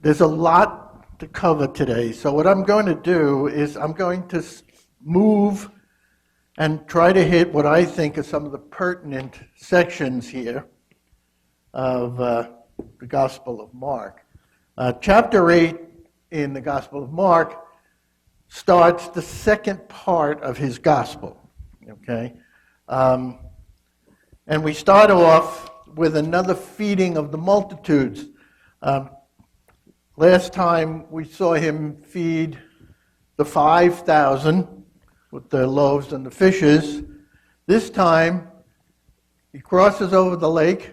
There's a lot to cover today, so what I'm going to do is I'm going to move and try to hit what I think are some of the pertinent sections here of the Gospel of Mark. Chapter 8 in the Gospel of Mark starts the second part of his Gospel, okay? And we start off with another feeding of the multitudes. Last time we saw him feed the 5,000 with the loaves and the fishes. This time he crosses over the lake,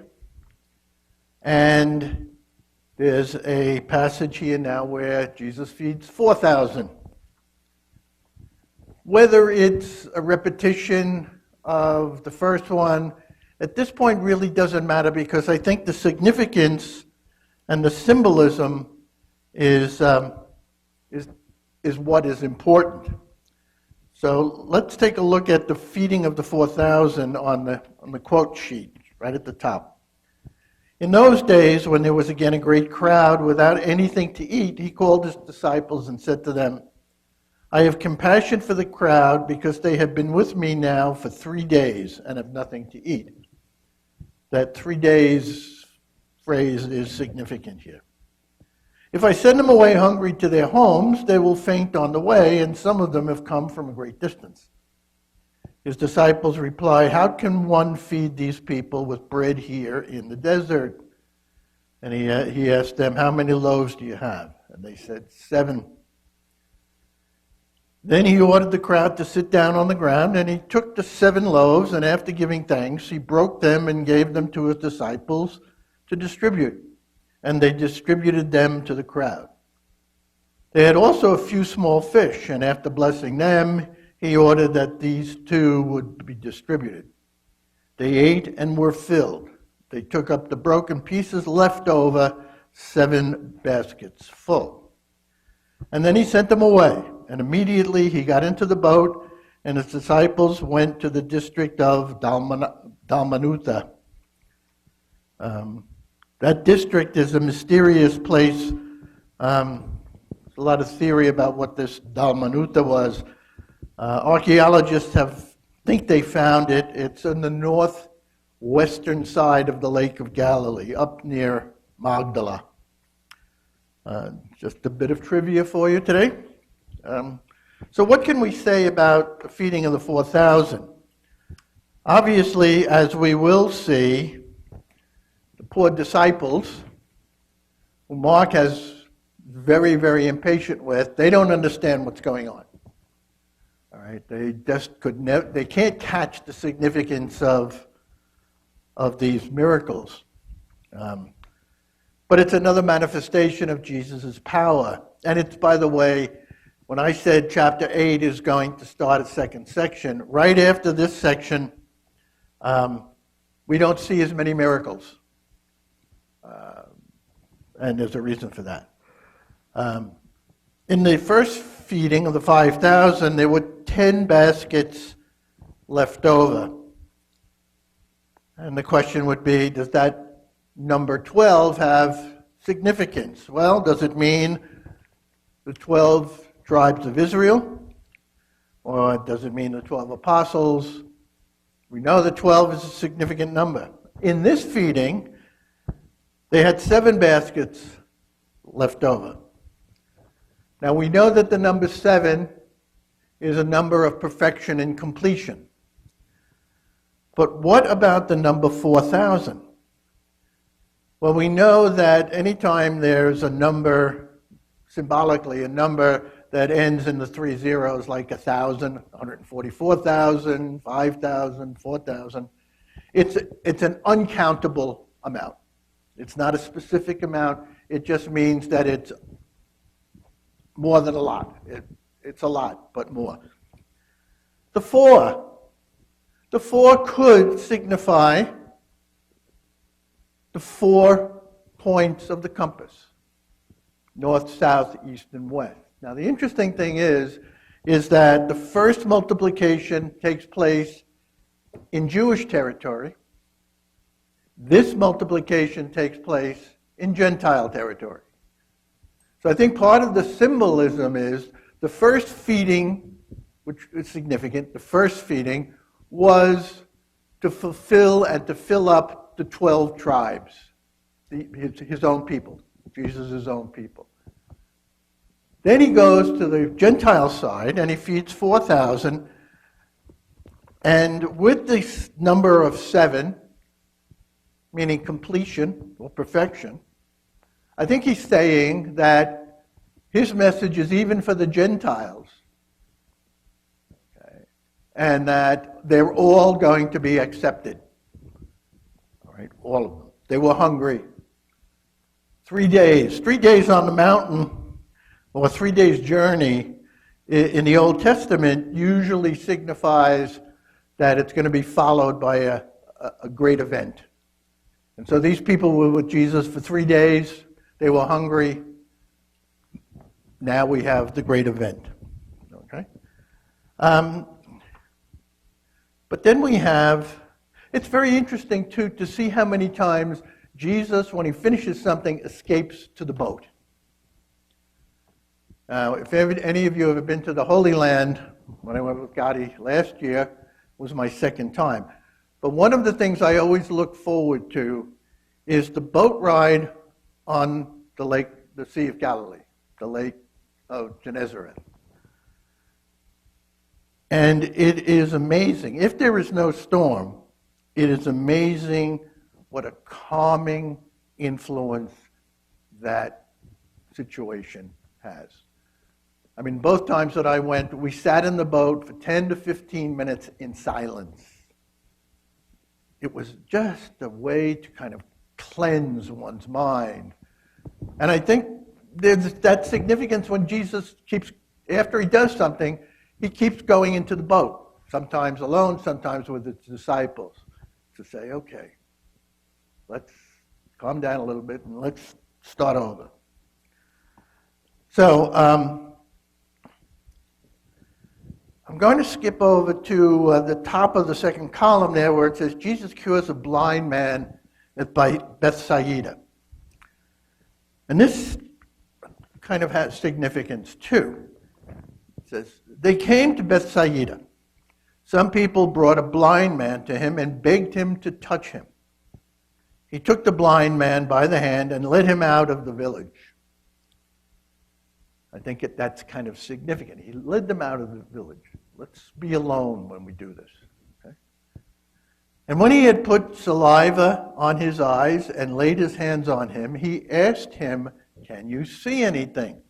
and there's a passage here now where Jesus feeds 4,000. Whether it's a repetition of the first one, at this point really doesn't matter, because I think the significance and the symbolism is what is important. So let's take a look at the feeding of the 4,000 on the quote sheet right at the top. In those days, when there was again a great crowd without anything to eat, he called his disciples and said to them, "I have compassion for the crowd, because they have been with me now for 3 days and have nothing to eat." That 3 days phrase is significant here. "If I send them away hungry to their homes, they will faint on the way, and some of them have come from a great distance." His disciples replied, "How can one feed these people with bread here in the desert?" And he asked them, "How many loaves do you have?" And they said, 7. Then he ordered the crowd to sit down on the ground, and he took the 7 loaves, and after giving thanks, he broke them and gave them to his disciples to distribute. And they distributed them to the crowd. They had also a few small fish, and after blessing them, he ordered that these too would be distributed. They ate and were filled. They took up the broken pieces left over, 7 baskets full. And then he sent them away, and immediately he got into the boat, and his disciples went to the district of Dalmanutha. That district is a mysterious place. There's a lot of theory about what this Dalmanutha was. Archaeologists think they found it. It's on the northwestern side of the Lake of Galilee, up near Magdala. Just a bit of trivia for you today. So what can we say about the feeding of the 4,000? Obviously, as we will see, the poor disciples, who Mark has very, very impatient with, they don't understand what's going on. All right, they just they can't catch the significance of these miracles. But it's another manifestation of Jesus' power. And it's, by the way, when I said chapter 8 is going to start a second section, right after this section, we don't see as many miracles. And there's a reason for that. In the first feeding of the 5,000, there were 10 baskets left over. And the question would be, does that number 12 have significance? Well, does it mean the 12 tribes of Israel? Or does it mean the 12 apostles? We know that 12 is a significant number. In this feeding, they had 7 baskets left over. Now we know that the number 7 is a number of perfection and completion. But what about the number 4,000? Well, we know that anytime there's a number, symbolically, a number that ends in the 3 zeros, like 1,000, 144,000, 5,000, 4,000, it's an uncountable amount. It's not a specific amount. It just means that it's more than a lot. It's a lot, but more. The 4 could signify the 4 points of the compass: north, south, east, and west. Now, the interesting thing is that the first multiplication takes place in Jewish territory. This multiplication takes place in Gentile territory. So I think part of the symbolism is the first feeding, which is significant, the first feeding was to fulfill and to fill up the 12 tribes, his own people, Jesus' own people. Then he goes to the Gentile side and he feeds 4,000. And with this number of 7, meaning completion or perfection, I think he's saying that his message is even for the Gentiles. Okay? And that they're all going to be accepted. All right, all of them. They were hungry. 3 days. 3 days on the mountain, or 3 days journey in the Old Testament usually signifies that it's going to be followed by a great event. And so these people were with Jesus for 3 days. They were hungry. Now we have the great event. Okay? But then we have, it's very interesting too to see how many times Jesus, when he finishes something, escapes to the boat. If any of you have been to the Holy Land, when I went with Gotti last year, was my second time. But one of the things I always look forward to is the boat ride on the Sea of Galilee, the Lake of Gennesaret. And it is amazing. If there is no storm, it is amazing what a calming influence that situation has. I mean, both times that I went, we sat in the boat for 10 to 15 minutes in silence. It was just a way to kind of cleanse one's mind. And I think there's that significance when Jesus keeps, after he does something, he keeps going into the boat, sometimes alone, sometimes with his disciples, to say, okay, let's calm down a little bit and let's start over. So, I'm going to skip over to the top of the second column there where it says, Jesus cures a blind man at Bethsaida. And this kind of has significance too. It says, they came to Bethsaida. Some people brought a blind man to him and begged him to touch him. He took the blind man by the hand and led him out of the village. I think that's kind of significant. He led them out of the village. Let's be alone when we do this. Okay? And when he had put saliva on his eyes and laid his hands on him, he asked him, "Can you see anything?"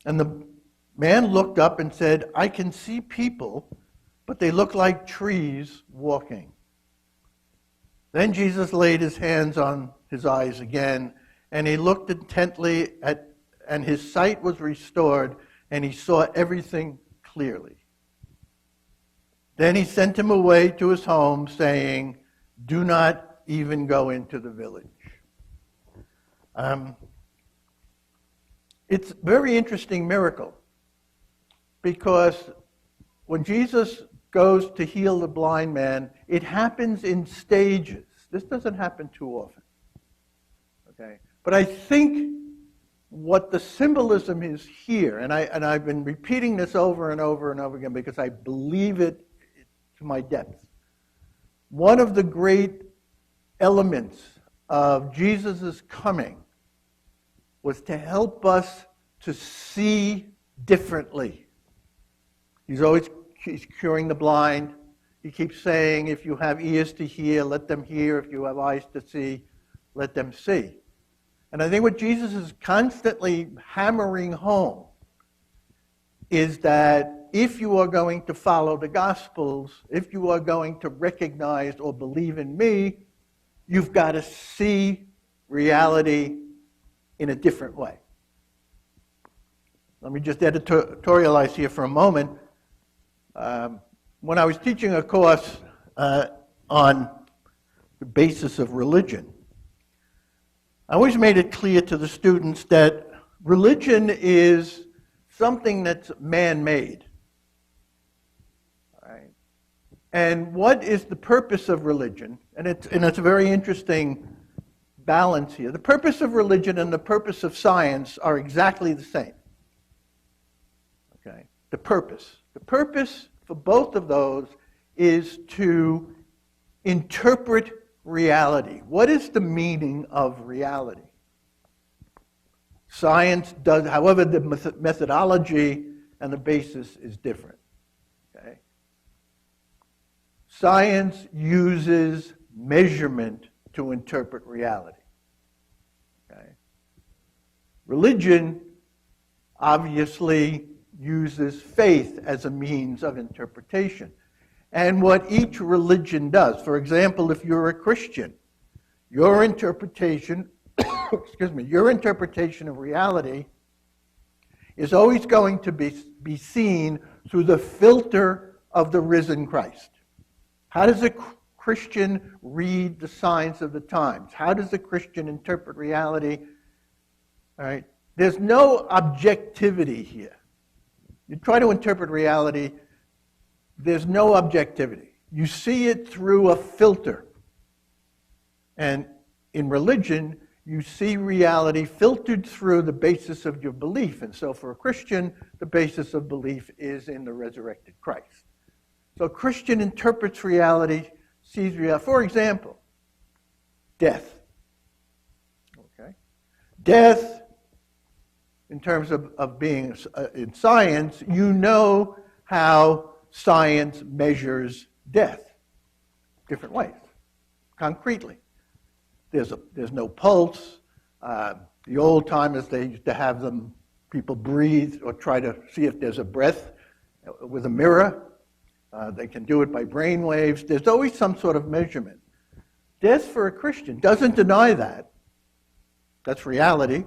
And the man looked up and said, "I can see people, but they look like trees walking." Then Jesus laid his hands on his eyes again, and he looked intently and his sight was restored, and he saw everything clearly. Then he sent him away to his home, saying, "Do not even go into the village." It's a very interesting miracle, because when Jesus goes to heal the blind man, it happens in stages. This doesn't happen too often. Okay? But I think what the symbolism is here, and I've been repeating this over and over and over again because I believe it to my depths. One of the great elements of Jesus' coming was to help us to see differently. He's curing the blind. He keeps saying, if you have ears to hear, let them hear. If you have eyes to see, let them see. And I think what Jesus is constantly hammering home is that if you are going to follow the Gospels, if you are going to recognize or believe in me, you've got to see reality in a different way. Let me just editorialize here for a moment. When I was teaching a course on the basis of religion, I always made it clear to the students that religion is something that's man-made. All right? And what is the purpose of religion? And it's a very interesting balance here. The purpose of religion and the purpose of science are exactly the same. Okay? The purpose. The purpose for both of those is to interpret reality. What is the meaning of reality? Science does, however, the methodology and the basis is different. Okay? Science uses measurement to interpret reality. Okay? Religion obviously uses faith as a means of interpretation. And what each religion does, for example, if you're a Christian, your interpretation, your interpretation of reality is always going to be seen through the filter of the risen Christ. How does a Christian read the signs of the times? How does a Christian interpret reality? All right. There's no objectivity here. You try to interpret reality, there's no objectivity. You see it through a filter. And in religion, you see reality filtered through the basis of your belief. And so for a Christian, the basis of belief is in the resurrected Christ. So a Christian interprets reality, sees reality. For example, death. Okay? Death, in terms of being in science, you know how science measures death. Different ways, concretely. There's no pulse. The old timers, they used to have people breathe or try to see if there's a breath with a mirror. They can do it by brain waves. There's always some sort of measurement. Death for a Christian doesn't deny that. That's reality.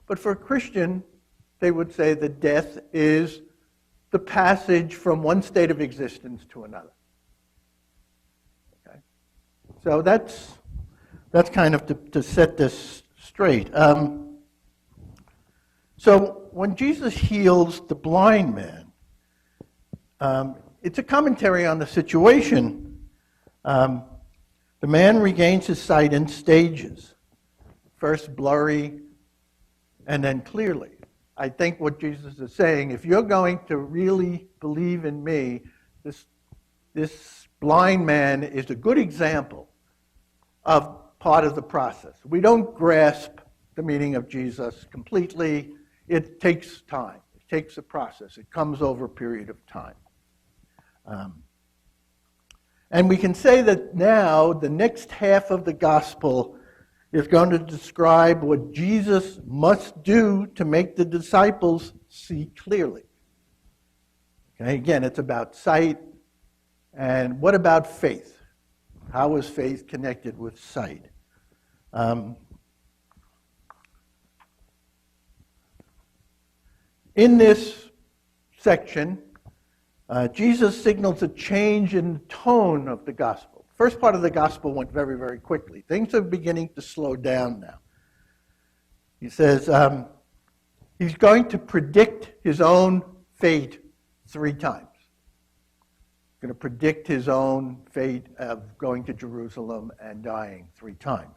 But for a Christian, they would say that death is the passage from one state of existence to another. Okay? So that's kind of to set this straight. So when Jesus heals the blind man, it's a commentary on the situation. The man regains his sight in stages. First blurry, and then clearly. I think what Jesus is saying, if you're going to really believe in me, this blind man is a good example of part of the process. We don't grasp the meaning of Jesus completely. It takes time. It takes a process. It comes over a period of time. And we can say that now the next half of the gospel is going to describe what Jesus must do to make the disciples see clearly. Okay, again, it's about sight. And what about faith? How is faith connected with sight? In this section, Jesus signals a change in the tone of the gospel. First part of the gospel went very, very quickly. Things are beginning to slow down now. He says he's going to predict his own fate 3 times. He's going to predict his own fate of going to Jerusalem and dying 3 times.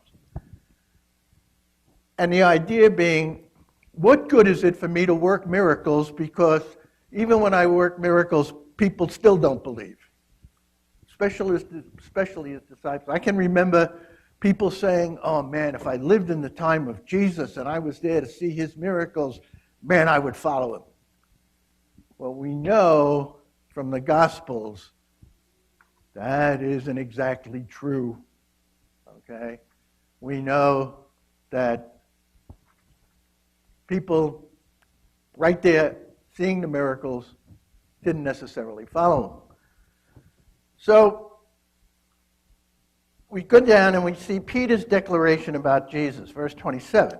And the idea being, what good is it for me to work miracles, because even when I work miracles, people still don't believe. Especially his disciples. I can remember people saying, oh man, if I lived in the time of Jesus and I was there to see his miracles, man, I would follow him. Well, we know from the Gospels that isn't exactly true. Okay? We know that people right there seeing the miracles didn't necessarily follow him. So we go down and we see Peter's declaration about Jesus, verse 27.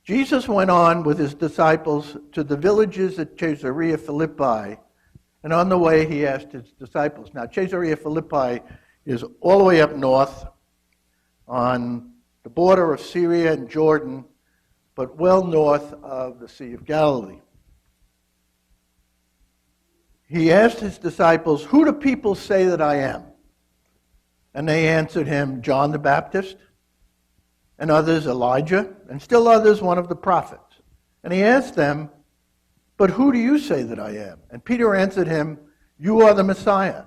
Jesus went on with his disciples to the villages at Caesarea Philippi, and on the way he asked his disciples. Now, Caesarea Philippi is all the way up north on the border of Syria and Jordan, but well north of the Sea of Galilee. He asked his disciples, who do people say that I am? And they answered him, John the Baptist, and others Elijah, and still others one of the prophets. And he asked them, but who do you say that I am? And Peter answered him, you are the Messiah.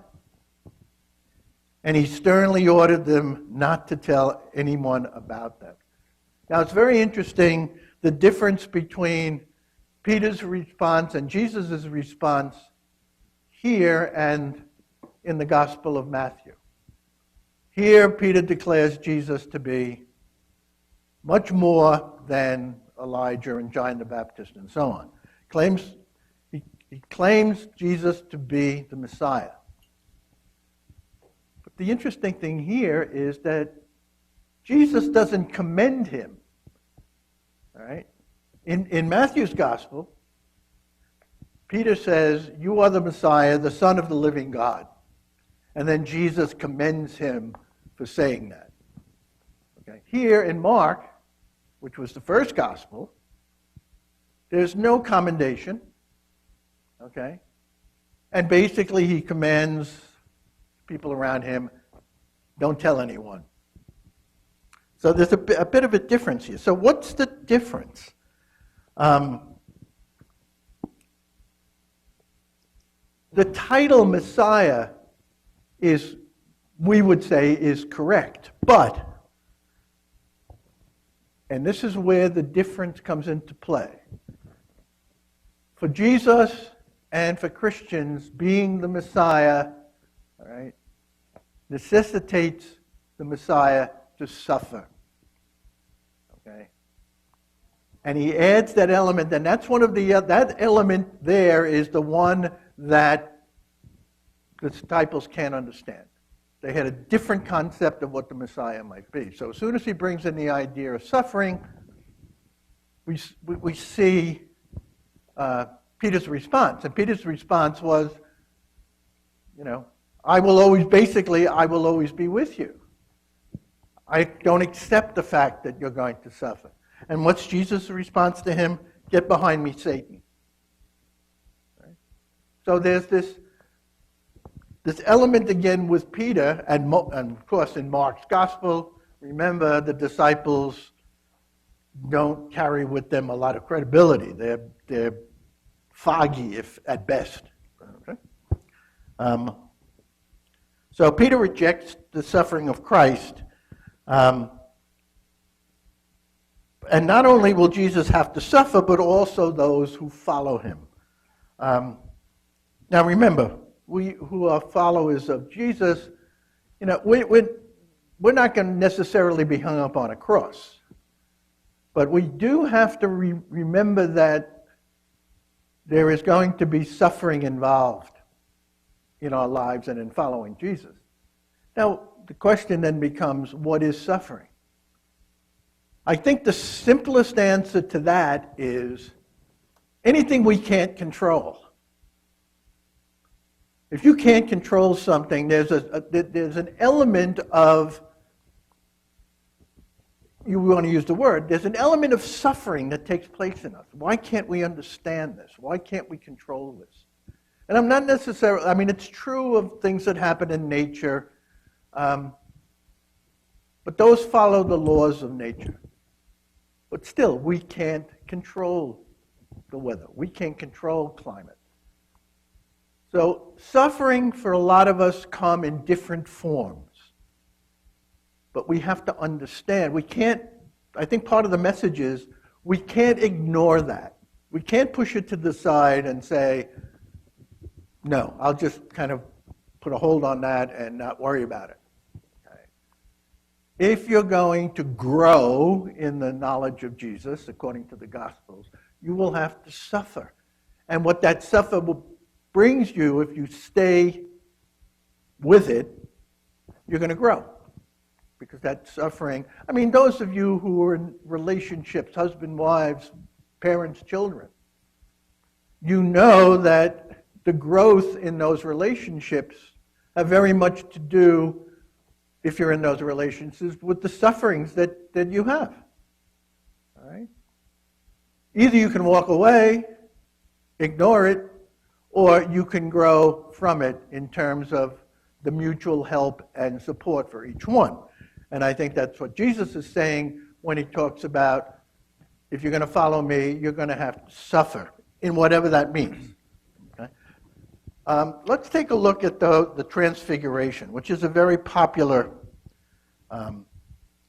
And he sternly ordered them not to tell anyone about them. Now it's very interesting, the difference between Peter's response and Jesus' response here and in the Gospel of Matthew. Here, Peter declares Jesus to be much more than Elijah and John the Baptist and so on. He claims Jesus to be the Messiah. But the interesting thing here is that Jesus doesn't commend him. All right? In Matthew's Gospel, Peter says, you are the Messiah, the Son of the living God. And then Jesus commends him for saying that. Okay. Here in Mark, which was the first Gospel, there's no commendation. Okay? And basically he commands people around him, don't tell anyone. So there's a bit of a difference here. So what's the difference? The title Messiah is, we would say, is correct. But, and this is where the difference comes into play. For Jesus and for Christians, being the Messiah, all right, necessitates the Messiah to suffer. Okay? And he adds that element, and that's one of the, that element there is the one that the disciples can't understand. They had a different concept of what the Messiah might be. So as soon as he brings in the idea of suffering, we see Peter's response. And Peter's response was, I will always be with you. I don't accept the fact that you're going to suffer. And what's Jesus' response to him? Get behind me, Satan. Right? So there's this element again with Peter, and of course in Mark's Gospel, remember the disciples don't carry with them a lot of credibility. They're foggy, if at best. Okay? So Peter rejects the suffering of Christ. And not only will Jesus have to suffer, but also those who follow him. Now remember, we who are followers of Jesus, we're not going to necessarily be hung up on a cross. But we do have to remember that there is going to be suffering involved in our lives and in following Jesus. Now, the question then becomes, what is suffering? I think the simplest answer to that is anything we can't control. If you can't control something, there's an element of, you want to use the word, there's an element of suffering that takes place in us. Why can't we understand this? Why can't we control this? And I'm not necessarily, it's true of things that happen in nature, but those follow the laws of nature. But still, we can't control the weather. We can't control climate. So suffering for a lot of us come in different forms. But we have to understand, I think part of the message is, we can't ignore that. We can't push it to the side and say, no, I'll just kind of put a hold on that and not worry about it. Okay. If you're going to grow in the knowledge of Jesus, according to the Gospels, you will have to suffer. And what that suffer brings you, if you stay with it, you're going to grow. Because that suffering, those of you who are in relationships, husband, wives, parents, children, you know that the growth in those relationships have very much to do, if you're in those relationships, with the sufferings that you have. All right? Either you can walk away, ignore it, or you can grow from it in terms of the mutual help and support for each one. And I think that's what Jesus is saying when he talks about, if you're going to follow me, you're going to have to suffer, in whatever that means. Okay? Let's take a look at the Transfiguration, which is a very popular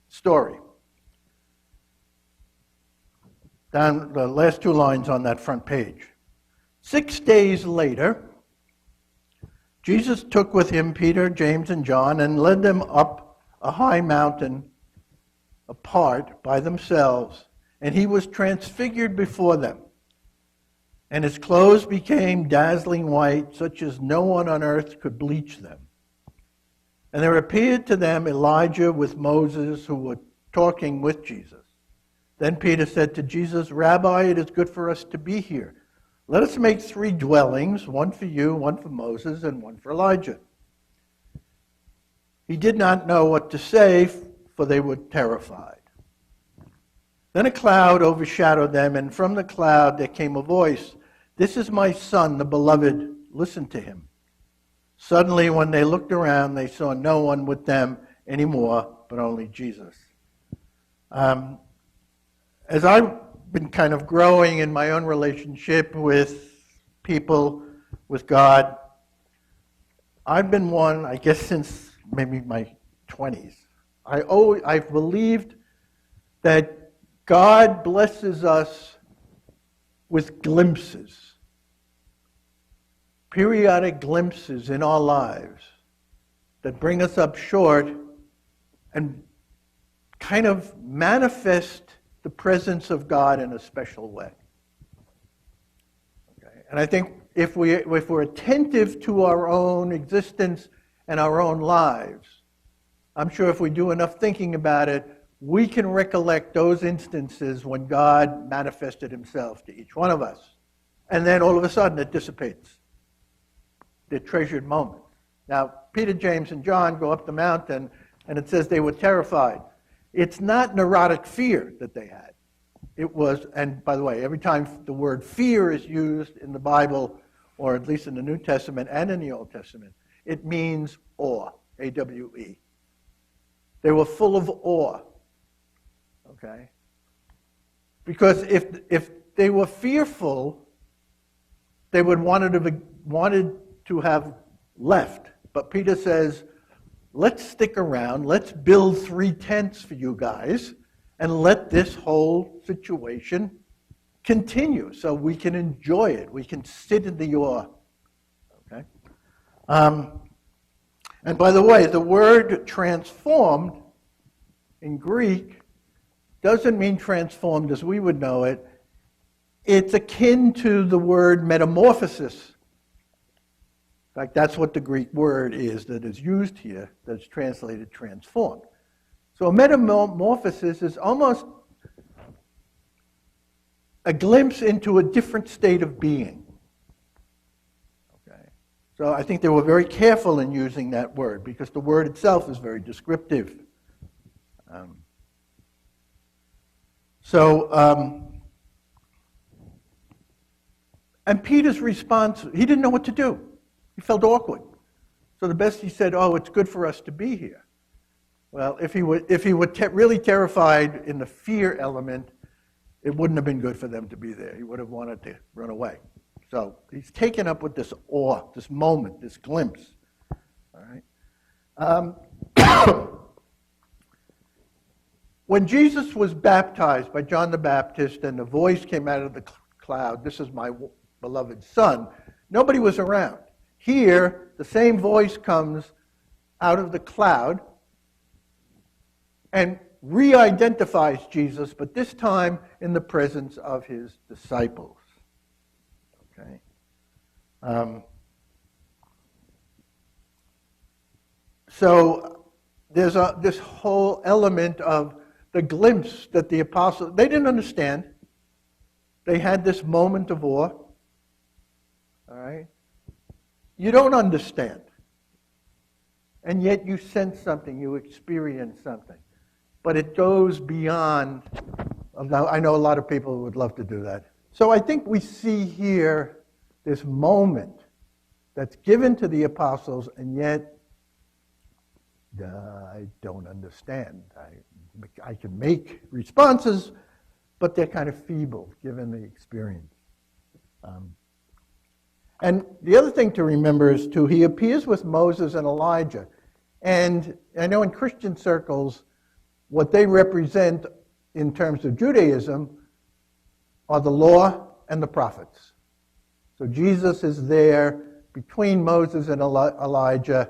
story. Down the last two lines on that front page. 6 days later, Jesus took with him Peter, James, and John and led them up a high mountain apart by themselves, and he was transfigured before them. And his clothes became dazzling white, such as no one on earth could bleach them. And there appeared to them Elijah with Moses, who were talking with Jesus. Then Peter said to Jesus, "Rabbi, it is good for us to be here. Let us make 3 dwellings, one for you, one for Moses, and one for Elijah." He did not know what to say, for they were terrified. Then a cloud overshadowed them, and from the cloud there came a voice, "This is my son, the beloved. Listen to him." Suddenly, when they looked around, they saw no one with them anymore, but only Jesus. As I've been kind of growing in my own relationship with people, with God, I've been one, I guess, since maybe my 20s. I've believed that God blesses us with glimpses, periodic glimpses in our lives that bring us up short and kind of manifest the presence of God in a special way. Okay? And I think if we're attentive to our own existence and our own lives, I'm sure if we do enough thinking about it, we can recollect those instances when God manifested himself to each one of us. And then all of a sudden it dissipates. They're treasured moments. Now, Peter, James, and John go up the mountain, and it says they were terrified. It's not neurotic fear that they had. It was, and by the way, every time the word fear is used in the Bible, or at least in the New Testament and in the Old Testament, it means awe, A-W-E. They were full of awe, okay? Because if they were fearful, they would wanted to have left. But Peter says, let's stick around, let's build 3 tents for you guys, and let this whole situation continue so we can enjoy it. We can sit in the awe. Okay? And by the way, the word transformed in Greek doesn't mean transformed as we would know it. It's akin to the word metamorphosis. In fact, that's what the Greek word is that is used here, that's translated transformed. So a metamorphosis is almost a glimpse into a different state of being. Okay. So I think they were very careful in using that word because the word itself is very descriptive. And Peter's response, he didn't know what to do. He felt awkward. So the best he said, "Oh, it's good for us to be here." Well, if he were really terrified in the fear element, it wouldn't have been good for them to be there. He would have wanted to run away. So he's taken up with this awe, this moment, this glimpse. All right. When Jesus was baptized by John the Baptist and the voice came out of the cloud, "This is my beloved Son," nobody was around. Here, the same voice comes out of the cloud and re-identifies Jesus, but this time in the presence of his disciples. Okay. So there's this whole element of the glimpse that the apostles, they didn't understand. They had this moment of awe. All right? You don't understand. And yet you sense something, you experience something. But it goes beyond. I know a lot of people would love to do that. So I think we see here this moment that's given to the apostles, and yet I don't understand. I can make responses, but they're kind of feeble given the experience. And the other thing to remember is, too, he appears with Moses and Elijah. And I know in Christian circles, what they represent in terms of Judaism are the law and the prophets. So Jesus is there between Moses and Elijah,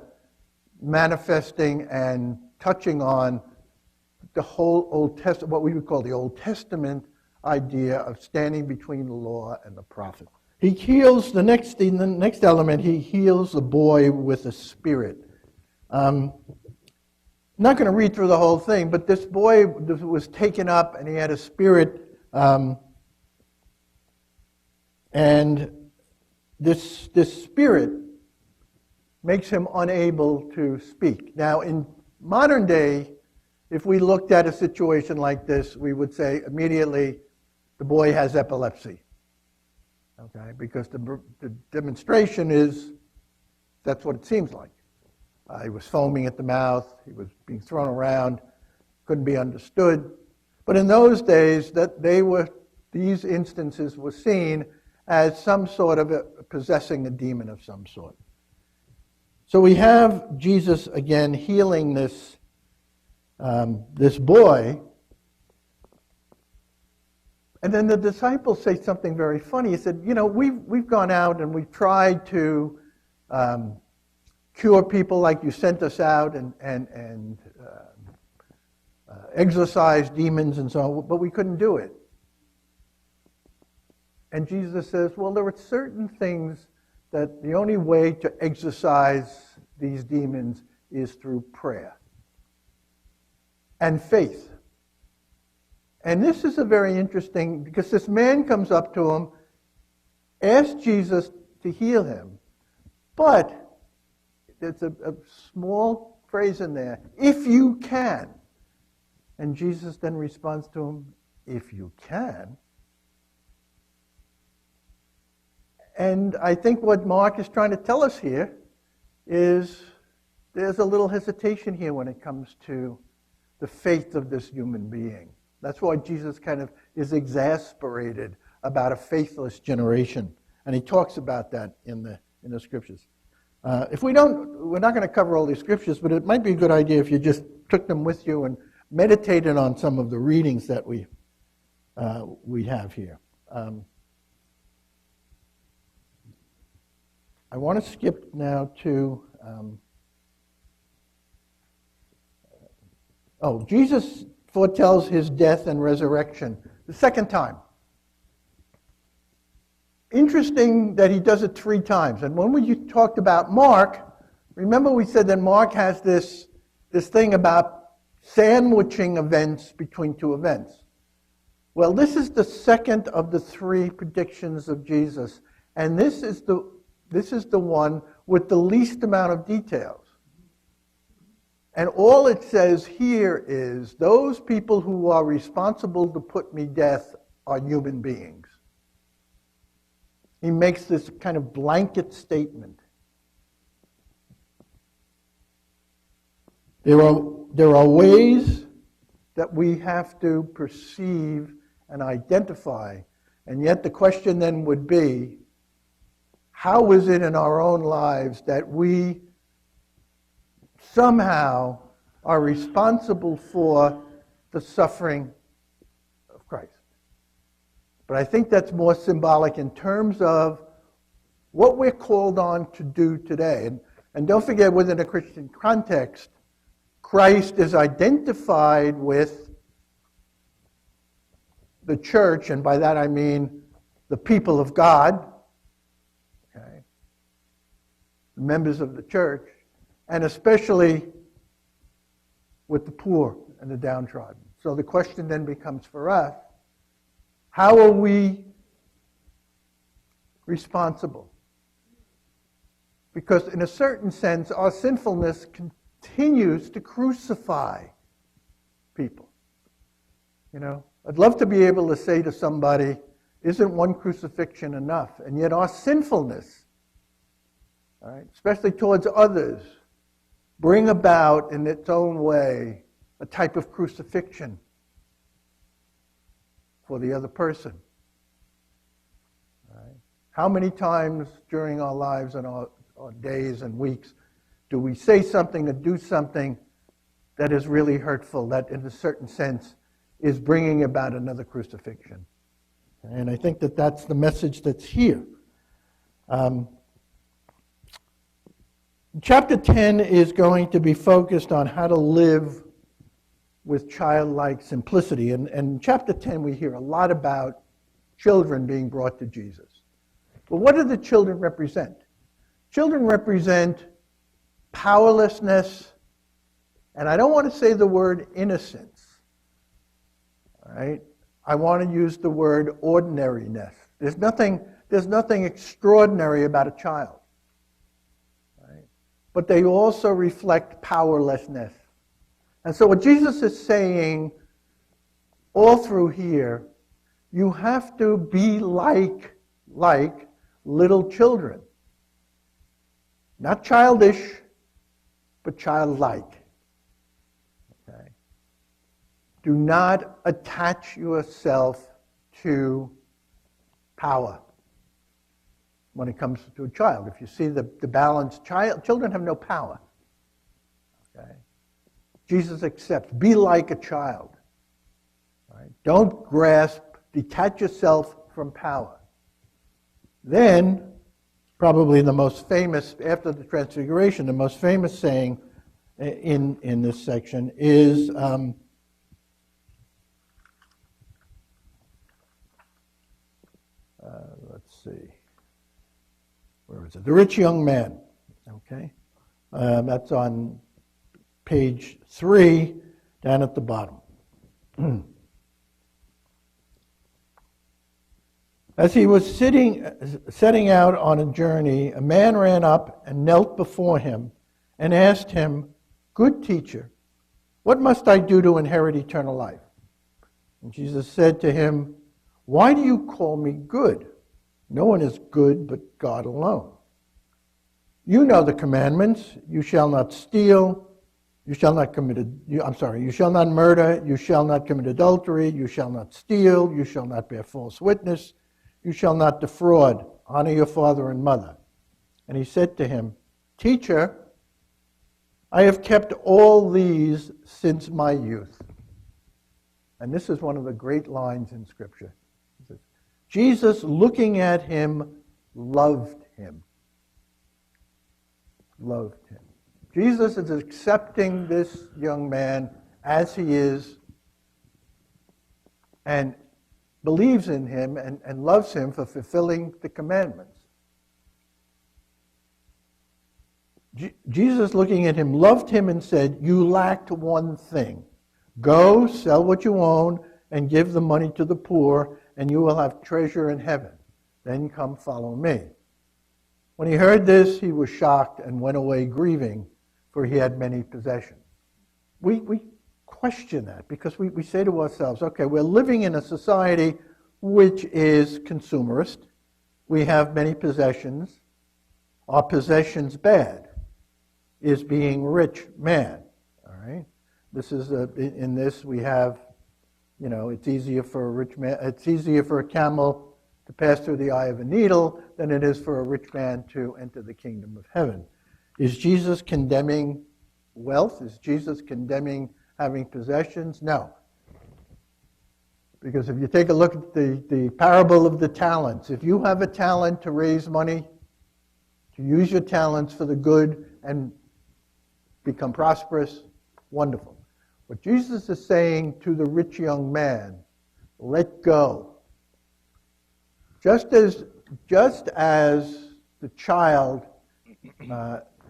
manifesting and touching on the whole Old Testament, what we would call the Old Testament idea of standing between the law and the prophet. He heals the next element. He heals the boy with a spirit. I'm not going to read through the whole thing, but this boy was taken up and he had a spirit, and this spirit makes him unable to speak. Now, in modern day, if we looked at a situation like this, we would say immediately the boy has epilepsy. Okay, because the demonstration is that's what it seems like. He was foaming at the mouth. He was being thrown around. Couldn't be understood. But in those days, these instances were seen as some sort of possessing a demon of some sort. So we have Jesus again healing this boy. And then the disciples say something very funny. He said, we've gone out and we've tried to cure people like you sent us out and exorcise demons and so on, but we couldn't do it. And Jesus says, well, there are certain things that the only way to exorcise these demons is through prayer and faith. And this is a very interesting, because this man comes up to him, asks Jesus to heal him, but there's a small phrase in there, if you can. And Jesus then responds to him, if you can. And I think what Mark is trying to tell us here is there's a little hesitation here when it comes to the faith of this human being. That's why Jesus kind of is exasperated about a faithless generation. And he talks about that in the scriptures. We're not going to cover all these scriptures, but it might be a good idea if you just took them with you and meditated on some of the readings that we have here. I want to skip now to... Jesus foretells his death and resurrection the second time. Interesting that he does it 3 times. And when we talked about Mark, remember we said that Mark has this thing about sandwiching events between 2 events. Well, this is the second of the 3 predictions of Jesus, and this is the one with the least amount of details. And all it says here is, those people who are responsible to put me to death are human beings. He makes this kind of blanket statement. There are ways that we have to perceive and identify, and yet the question then would be, how is it in our own lives that we somehow are responsible for the suffering of Christ? But I think that's more symbolic in terms of what we're called on to do today. And don't forget, within a Christian context, Christ is identified with the church, and by that I mean the people of God, okay, members of the church, and especially with the poor and the downtrodden. So the question then becomes for us, how are we responsible? Because in a certain sense, our sinfulness continues to crucify people. I'd love to be able to say to somebody, isn't one crucifixion enough? And yet our sinfulness, all right, especially towards others, bring about in its own way a type of crucifixion for the other person. Right? How many times during our lives and our days and weeks do we say something or do something that is really hurtful, that in a certain sense is bringing about another crucifixion? And I think that that's the message that's here. Chapter 10 is going to be focused on how to live with childlike simplicity. And in chapter 10, we hear a lot about children being brought to Jesus. But what do the children represent? Children represent powerlessness, and I don't want to say the word innocence. All right? I want to use the word ordinariness. There's nothing extraordinary about a child. Right? But they also reflect powerlessness. And so what Jesus is saying all through here, you have to be like little children. Not childish, but childlike. Okay? Do not attach yourself to power when it comes to a child. If you see the balance, children have no power. Okay? Jesus accepts. Be like a child. Right? Don't grasp. Detach yourself from power. Then, probably the most famous, after the Transfiguration, the most famous saying in this section is, let's see, where is it? The rich young man. Okay, that's on page 3, down at the bottom. As he was setting out on a journey, a man ran up and knelt before him and asked him, "Good teacher, what must I do to inherit eternal life?" And Jesus said to him, "Why do you call me good? No one is good but God alone. You know the commandments. You shall not steal. You shall not you shall not murder. You shall not commit adultery. You shall not steal. You shall not bear false witness. You shall not defraud. Honor your father and mother." And he said to him, "Teacher, I have kept all these since my youth." And this is one of the great lines in Scripture. Jesus, looking at him, loved him. Loved him. Jesus is accepting this young man as he is and believes in him and loves him for fulfilling the commandments. Jesus, looking at him, loved him and said, "You lacked one thing. Go, sell what you own, and give the money to the poor, and you will have treasure in heaven. Then come follow me." When he heard this, he was shocked and went away grieving, for he had many possessions. We question that because we say to ourselves, okay, we're living in a society which is consumerist. We have many possessions. Are possessions bad? Is being rich man? All right. This is in this we have, it's easier for a rich man. It's easier for a camel to pass through the eye of a needle than it is for a rich man to enter the kingdom of heaven. Is Jesus condemning wealth? Is Jesus condemning having possessions? No. Because if you take a look at the parable of the talents, if you have a talent to raise money, to use your talents for the good and become prosperous, wonderful. What Jesus is saying to the rich young man, let go. Just as the child,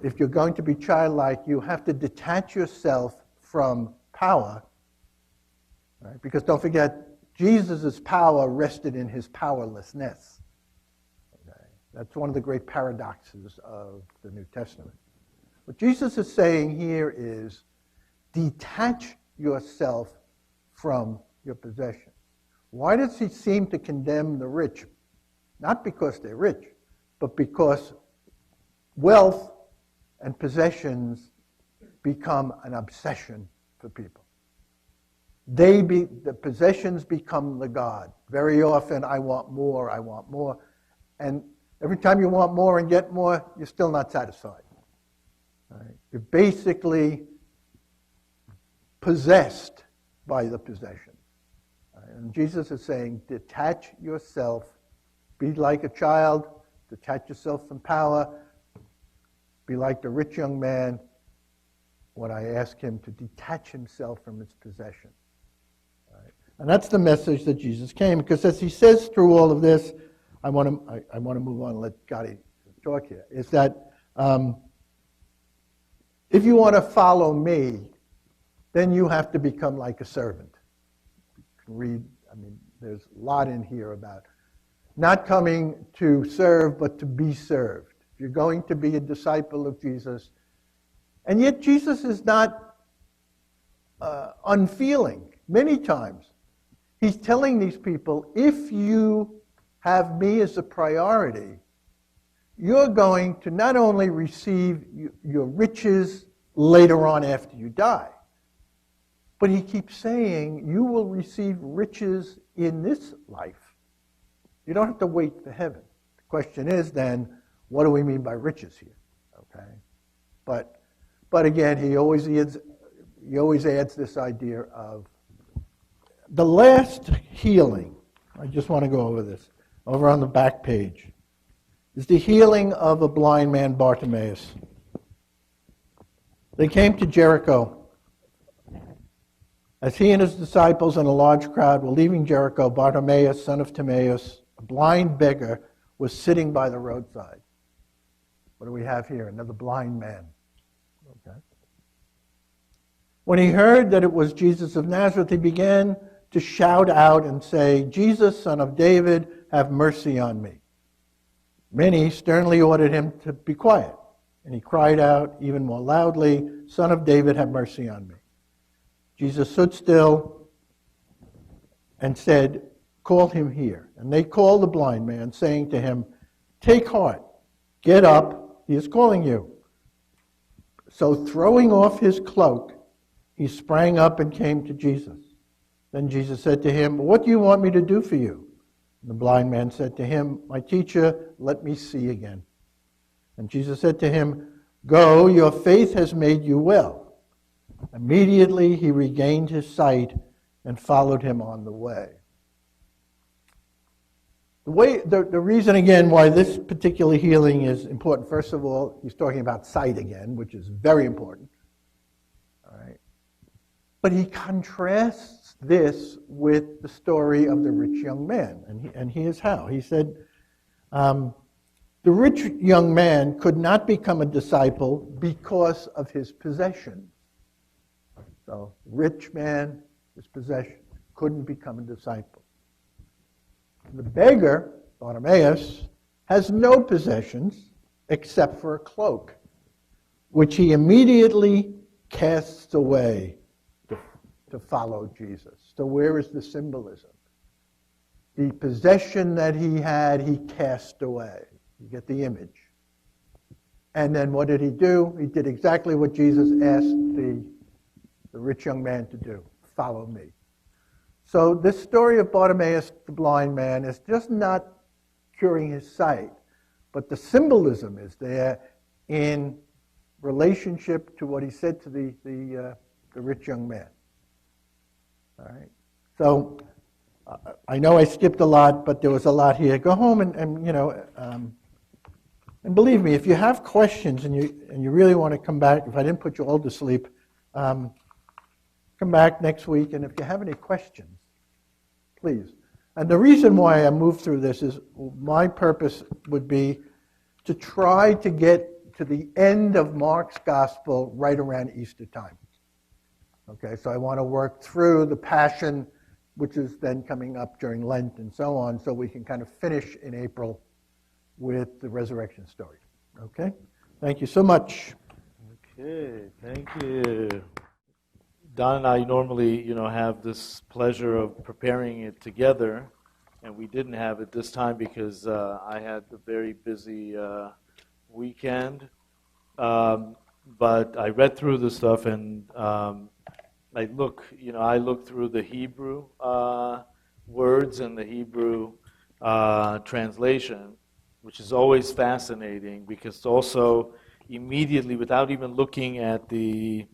if you're going to be childlike, you have to detach yourself from power. Right? Because don't forget, Jesus' power rested in his powerlessness. Okay? That's one of the great paradoxes of the New Testament. What Jesus is saying here is, detach yourself from your possessions. Why does he seem to condemn the rich? Not because they're rich, but because wealth and possessions become an obsession for people. The possessions become the God. Very often, I want more, and every time you want more and get more, you're still not satisfied. Right? You're basically possessed by the possession. Right? And Jesus is saying, detach yourself, be like a child, detach yourself from power, be like the rich young man when I ask him to detach himself from his possession. Right? And that's the message that Jesus came, because as he says through all of this, I want to move on and let Gotti talk here, is that if you want to follow me, then you have to become like a servant. You can read, there's a lot in here about not coming to serve, but to be served. If you're going to be a disciple of Jesus, and yet Jesus is not unfeeling. Many times, he's telling these people, if you have me as a priority, you're going to not only receive your riches later on after you die, but he keeps saying you will receive riches in this life. You don't have to wait for heaven. The question is then, what do we mean by riches here? Okay, but again, he always adds this idea of the last healing. I just want to go over this. Over on the back page is the healing of a blind man, Bartimaeus. They came to Jericho. As he and his disciples and a large crowd were leaving Jericho, Bartimaeus, son of Timaeus, a blind beggar, was sitting by the roadside. What do we have here? Another blind man. Okay. When he heard that it was Jesus of Nazareth, he began to shout out and say, Jesus, son of David, have mercy on me. Many sternly ordered him to be quiet, and he cried out even more loudly, Son of David, have mercy on me. Jesus stood still and said, call him here. And they called the blind man, saying to him, take heart, get up, he is calling you. So throwing off his cloak, he sprang up and came to Jesus. Then Jesus said to him, what do you want me to do for you? And the blind man said to him, my teacher, let me see again. And Jesus said to him, go, your faith has made you well. Immediately he regained his sight and followed him on the way. The reason, again, why this particular healing is important, first of all, he's talking about sight again, which is very important. All right. But he contrasts this with the story of the rich young man, and here's how. He said, the rich young man could not become a disciple because of his possessions. So, rich man, his possession, couldn't become a disciple. The beggar, Bartimaeus, has no possessions except for a cloak, which he immediately casts away to follow Jesus. So where is the symbolism? The possession that he had, he cast away. You get the image. And then what did he do? He did exactly what Jesus asked the rich young man to do. Follow me. So this story of Bartimaeus, the blind man, is just not curing his sight, but the symbolism is there in relationship to what he said to the rich young man. All right. So I know I skipped a lot, but there was a lot here. Go home and believe me, if you have questions and you really want to come back, if I didn't put you all to sleep, come back next week, and if you have any questions, please. And the reason why I moved through this is my purpose would be to try to get to the end of Mark's gospel right around Easter time. Okay, so I want to work through the Passion, which is then coming up during Lent and so on, so we can kind of finish in April with the resurrection story. Okay? Thank you so much. Okay, thank you. Don and I normally, have this pleasure of preparing it together, and we didn't have it this time because I had a very busy weekend. but I read through the stuff and I look through the Hebrew words and the Hebrew translation, which is always fascinating because also immediately, without even looking at the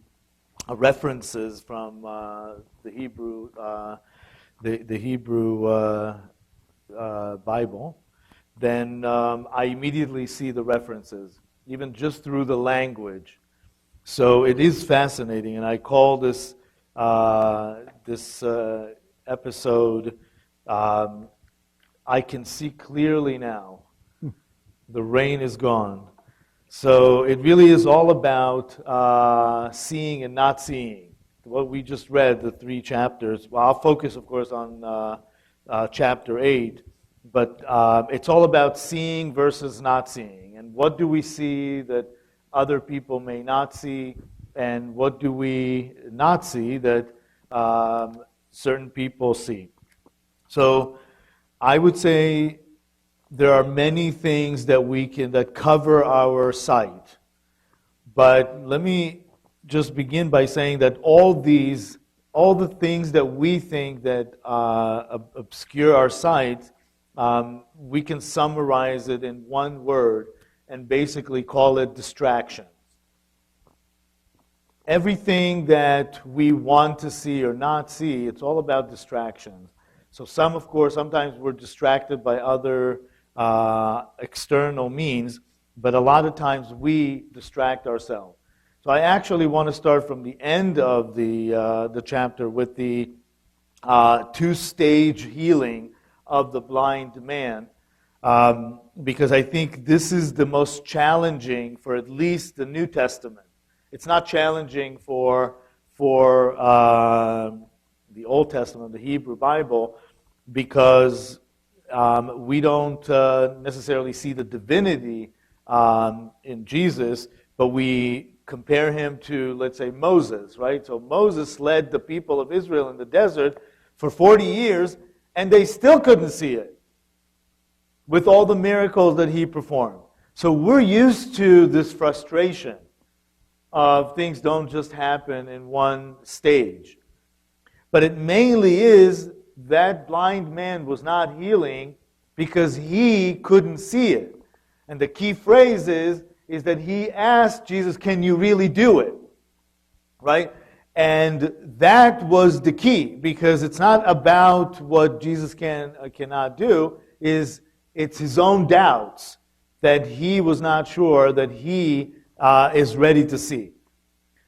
references from the Hebrew, the Hebrew Bible, then I immediately see the references, even just through the language. So it is fascinating, and I call this episode, I Can See Clearly Now. The rain is gone. So it really is all about seeing and not seeing. What we just read, the 3 chapters. Well, I'll focus, of course, on chapter 8, but it's all about seeing versus not seeing. And what do we see that other people may not see, and what do we not see that certain people see? So I would say there are many things that cover our sight. But let me just begin by saying that all the things that we think that obscure our sight, we can summarize it in one word and basically call it distractions. Everything that we want to see or not see, it's all about distractions. So sometimes we're distracted by other external means, but a lot of times we distract ourselves. So I actually want to start from the end of the chapter with the 2-stage healing of the blind man, because I think this is the most challenging for at least the New Testament. It's not challenging for the Old Testament, the Hebrew Bible, because we don't necessarily see the divinity in Jesus, but we compare him to, let's say, Moses, right? So Moses led the people of Israel in the desert for 40 years, and they still couldn't see it with all the miracles that he performed. So we're used to this frustration of things don't just happen in one stage. But it mainly is that blind man was not healing because he couldn't see it. And the key phrase is that he asked Jesus, can you really do it? Right? And that was the key, because it's not about what Jesus cannot do, it's his own doubts that he was not sure that he is ready to see.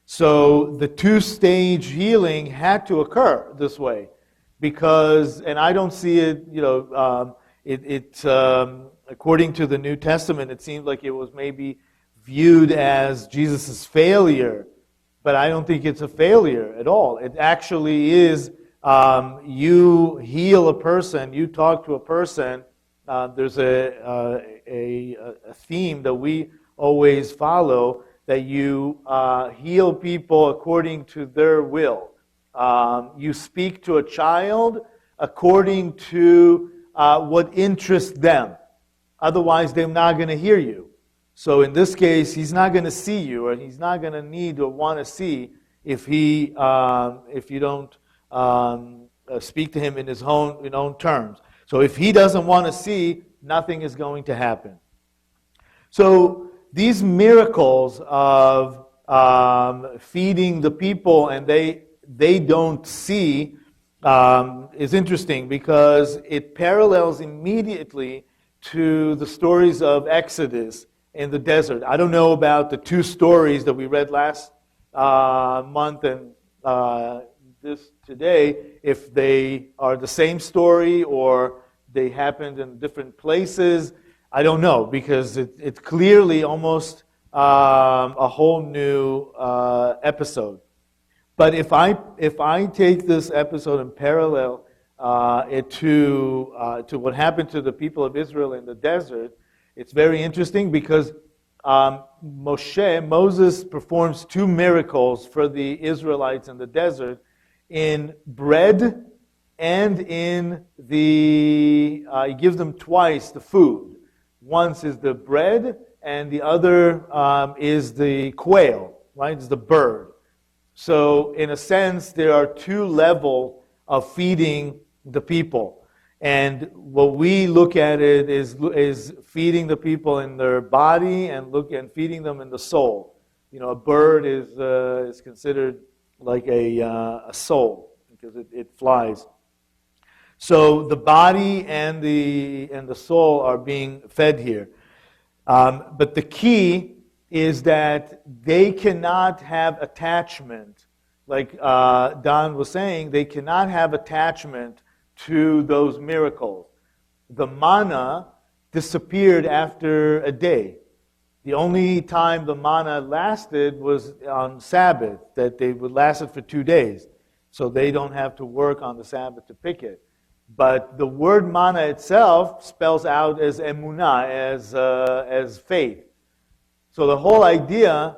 So the 2-stage healing had to occur this way, because, and I don't see it, according to the New Testament, it seems like it was maybe viewed as Jesus' failure, but I don't think it's a failure at all. It actually is, you heal a person, you talk to a person. There's a theme that we always follow, that you heal people according to their will. You speak to a child according to what interests them. Otherwise, they're not going to hear you. So in this case, he's not going to see you, or he's not going to need or want to see if you don't speak to him in his own terms. So if he doesn't want to see, nothing is going to happen. So these miracles of feeding the people and they don't see is interesting, because it parallels immediately to the stories of Exodus in the desert. I don't know about the 2 stories that we read last month and this today, if they are the same story or they happened in different places. I don't know, because it's clearly almost a whole new episode. But if I take this episode and parallel it to what happened to the people of Israel in the desert, it's very interesting, because Moses performs 2 miracles for the Israelites in the desert, in bread and in he gives them twice the food. Once is the bread, and the other is the quail. right? It's the bird. So in a sense, there are two levels of feeding the people. And what we look at it is feeding the people in their body and feeding them in the soul. You know, a bird is considered like a soul because it flies. So the body and the soul are being fed here. But the key is that they cannot have attachment. Like Don was saying, they cannot have attachment to those miracles. The manna disappeared after a day. The only time the manna lasted was on Sabbath, that they would lasted for 2 days. So they don't have to work on the Sabbath to pick it. But the word manna itself spells out as emunah, as faith. So the whole idea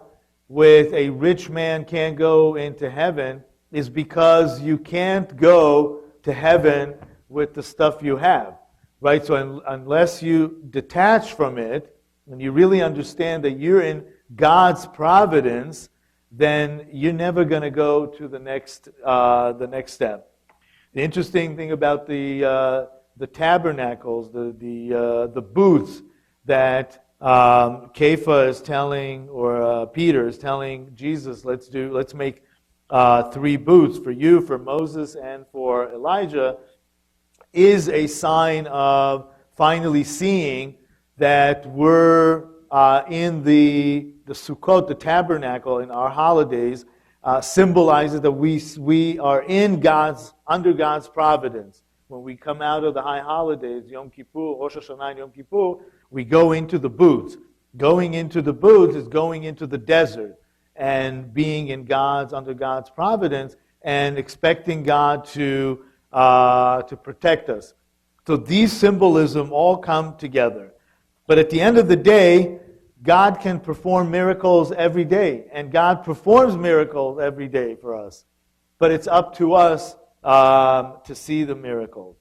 with a rich man can't go into heaven is because you can't go to heaven with the stuff you have, right? So unless you detach from it, and you really understand that you're in God's providence, then you're never going to go to the next step. The interesting thing about the tabernacles, the booths that Kepha is telling, or Peter is telling Jesus, let's make 3 booths for you, for Moses, and for Elijah, is a sign of finally seeing that we're in the Sukkot, the tabernacle, in our holidays, symbolizes that we are under God's providence. When we come out of the high holidays, Yom Kippur, Rosh Hashanah, and Yom Kippur, we go into the booths. Going into the booths is going into the desert and being under God's providence and expecting God to protect us. So these symbolism all come together. But at the end of the day, God can perform miracles every day, and God performs miracles every day for us. But it's up to us to see the miracles.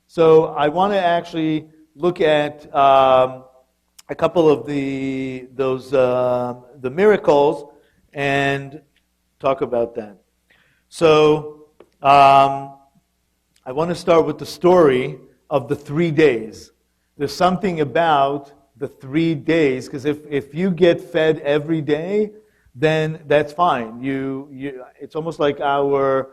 So I want to actually look at a couple of the miracles and talk about that. So I want to start with the story of the 3 days. There's something about the 3 days, because if you get fed every day, then that's fine. It's almost like our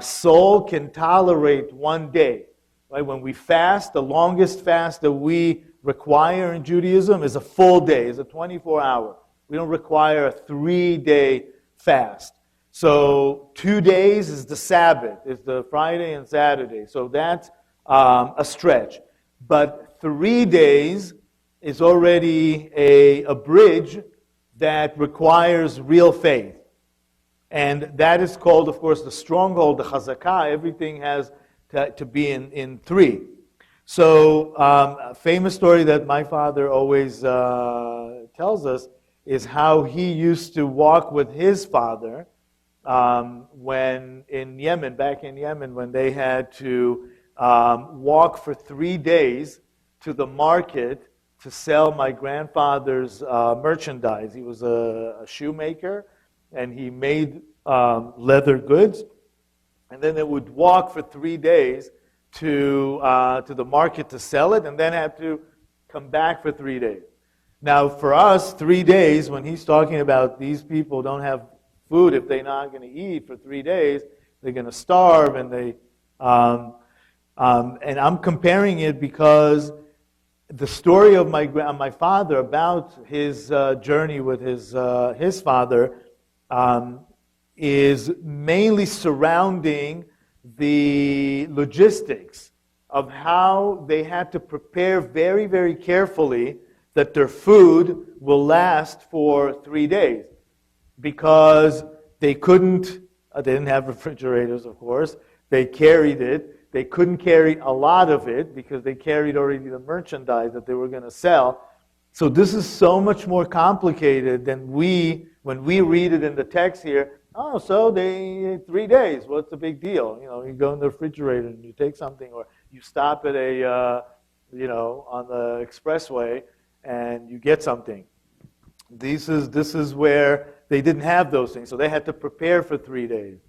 soul can tolerate 1 day. Right? When we fast, the longest fast that we require in Judaism is a full day, is a 24-hour. We don't require a 3-day fast. So 2 days is the Sabbath, is the Friday and Saturday. So that's a stretch. But 3 days is already a bridge that requires real faith. And that is called, of course, the stronghold, the chazakah. Everything has to be in 3. So a famous story that my father always tells us is how he used to walk with his father when back in Yemen, when they had to walk for 3 days to the market to sell my grandfather's merchandise. He was a shoemaker, and he made leather goods. And then they would walk for 3 days to the market to sell it, and then have to come back for 3 days. Now, for us, 3 days, when he's talking about these people don't have food if they're not going to eat for 3 days, they're going to starve, and and I'm comparing it because the story of my father about his journey with his father is mainly surrounding the logistics of how they had to prepare very, very carefully that their food will last for 3 days, because they didn't have refrigerators, of course. They carried it. They couldn't carry a lot of it because they carried already the merchandise that they were going to sell. So this is so much more complicated than when we read it in the text here. Oh, so 3 days. What's the big deal? You go in the refrigerator and you take something, or you stop at on the expressway and you get something. This is where they didn't have those things, so they had to prepare for 3 days.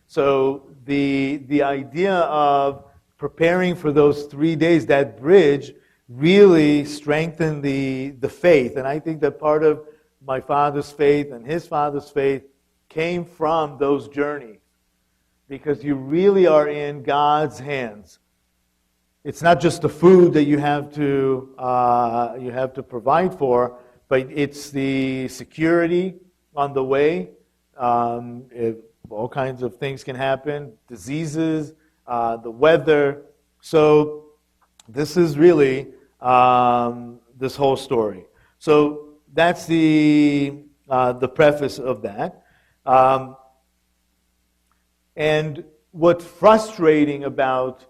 So the idea of preparing for those 3 days, that bridge, really strengthened the faith. And I think that part of my father's faith and his father's faith came from those journeys, because you really are in God's hands. It's not just the food that you have to provide for, but it's the security on the way. If all kinds of things can happen, diseases, the weather. So this is really this whole story. So that's the preface of that. And what's frustrating about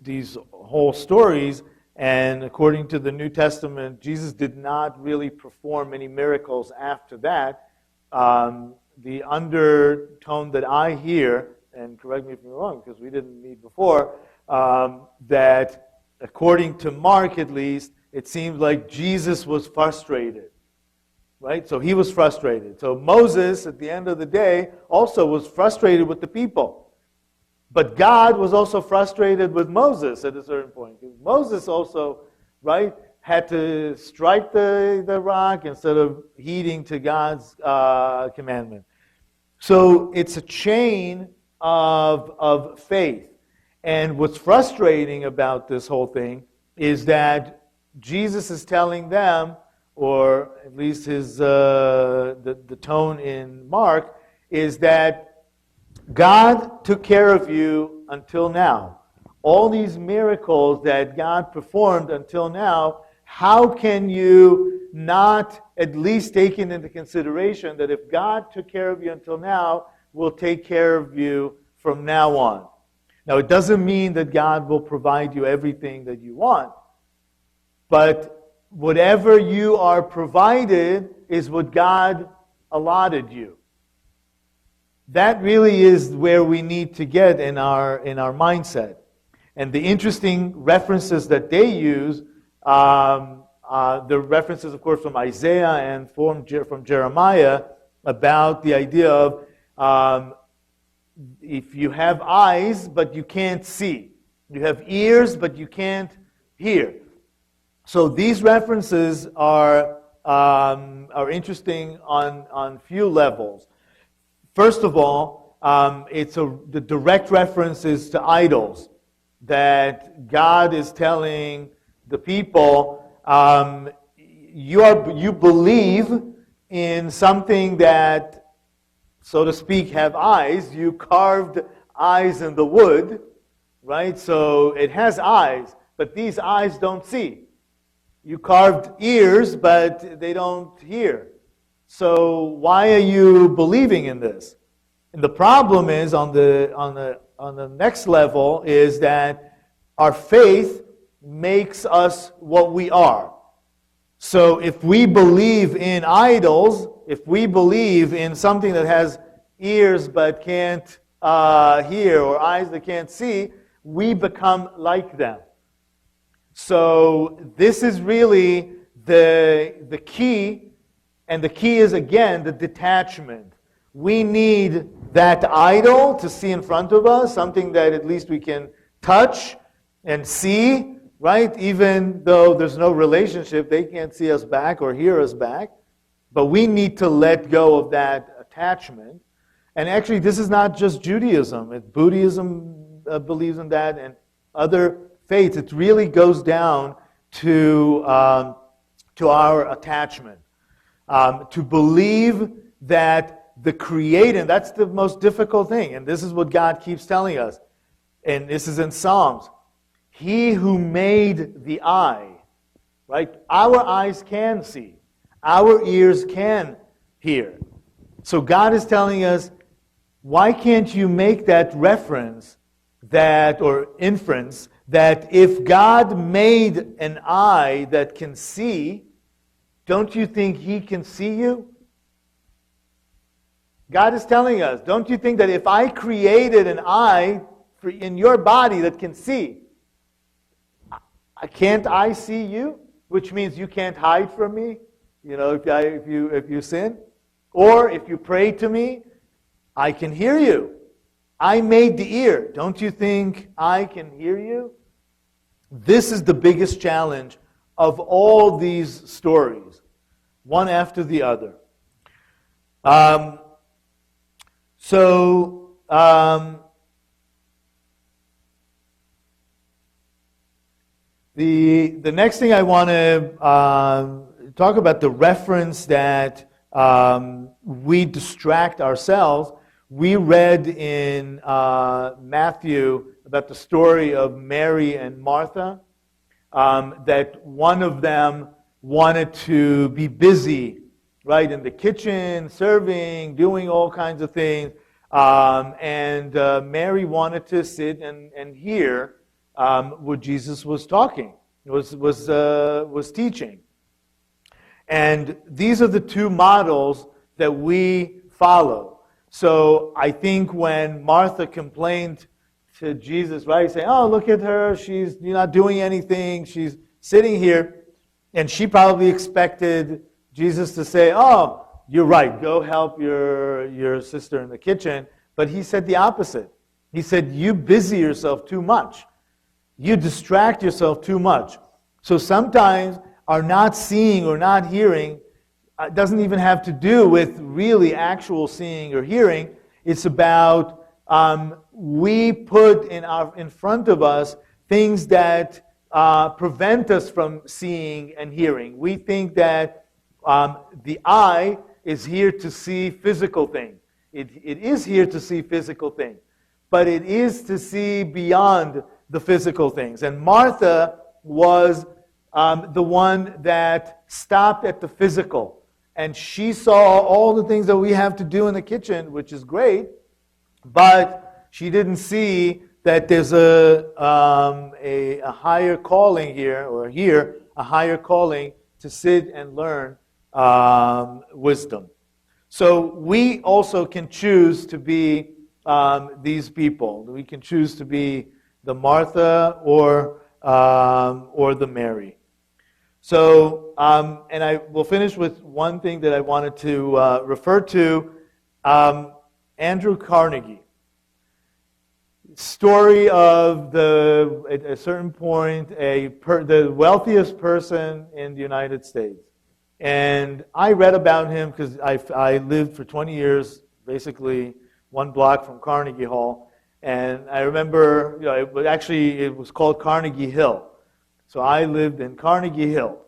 these whole stories, and according to the New Testament, Jesus did not really perform any miracles after that. The undertone that I hear, and correct me if I'm wrong because we didn't meet before, that according to Mark at least, it seems like Jesus was frustrated. Right? So he was frustrated. So Moses, at the end of the day, also was frustrated with the people. But God was also frustrated with Moses at a certain point. Moses also, right, had to strike the rock instead of heeding to God's commandment. So it's a chain of faith. And what's frustrating about this whole thing is that Jesus is telling them, or at least his the tone in Mark, is that God took care of you until now. All these miracles that God performed until now, how can you not at least take it into consideration that if God took care of you until now, will take care of you from now on? Now, it doesn't mean that God will provide you everything that you want, but whatever you are provided is what God allotted you. That really is where we need to get in our mindset. And the interesting references that they use, the references, of course, from Isaiah and from Jeremiah, about the idea of if you have eyes but you can't see, you have ears but you can't hear. So these references are interesting on few levels. First of all, the direct reference is to idols, that God is telling the people, you believe in something that, so to speak, have eyes. You carved eyes in the wood, right? So it has eyes, but these eyes don't see. You carved ears, but they don't hear. So why are you believing in this? And the problem is on the next level is that our faith makes us what we are. So if we believe in idols, if we believe in something that has ears but can't hear, or eyes that can't see, we become like them. So this is really the key, and the key is, again, the detachment. We need that idol to see in front of us, something that at least we can touch and see, right? Even though there's no relationship, they can't see us back or hear us back. But we need to let go of that attachment. And actually, this is not just Judaism. Buddhism believes in that, and other faiths. It really goes down to our attachment. To believe that the Creator, and that's the most difficult thing, and this is what God keeps telling us, and this is in Psalms. He who made the eye, right? Our eyes can see. Our ears can hear. So God is telling us, why can't you make that reference, or inference, that if God made an eye that can see, don't you think He can see you? God is telling us, don't you think that if I created an eye in your body that can see, can't I see you? Which means you can't hide from me, if you sin. Or if you pray to me, I can hear you. I made the ear. Don't you think I can hear you? This is the biggest challenge of all these stories, one after the other. The next thing I want to talk about, the reference that we distract ourselves. We read in Matthew about the story of Mary and Martha, that one of them wanted to be busy, right, in the kitchen, serving, doing all kinds of things, and Mary wanted to sit and hear what Jesus was talking, was teaching. And these are the two models that we follow. So I think when Martha complained to Jesus, right, saying, "Oh, look at her, she's not doing anything, she's sitting here," and she probably expected Jesus to say, "Oh, you're right, go help your sister in the kitchen." But he said the opposite. He said, "You busy yourself too much. You distract yourself too much." So sometimes our not seeing or not hearing doesn't even have to do with really actual seeing or hearing. It's about we put in front of us things that prevent us from seeing and hearing. We think that the eye is here to see physical things. It is here to see physical things, but it is to see beyond the physical things. And Martha was the one that stopped at the physical. And she saw all the things that we have to do in the kitchen, which is great, but she didn't see that there's a higher calling here, a higher calling to sit and learn wisdom. So we also can choose to be these people. We can choose to be the Martha or the Mary. So, and I will finish with one thing that I wanted to refer to. Andrew Carnegie. Story of at a certain point, the wealthiest person in the United States. And I read about him because I lived for 20 years, basically one block from Carnegie Hall. And I remember, it was called Carnegie Hill. So I lived in Carnegie Hill.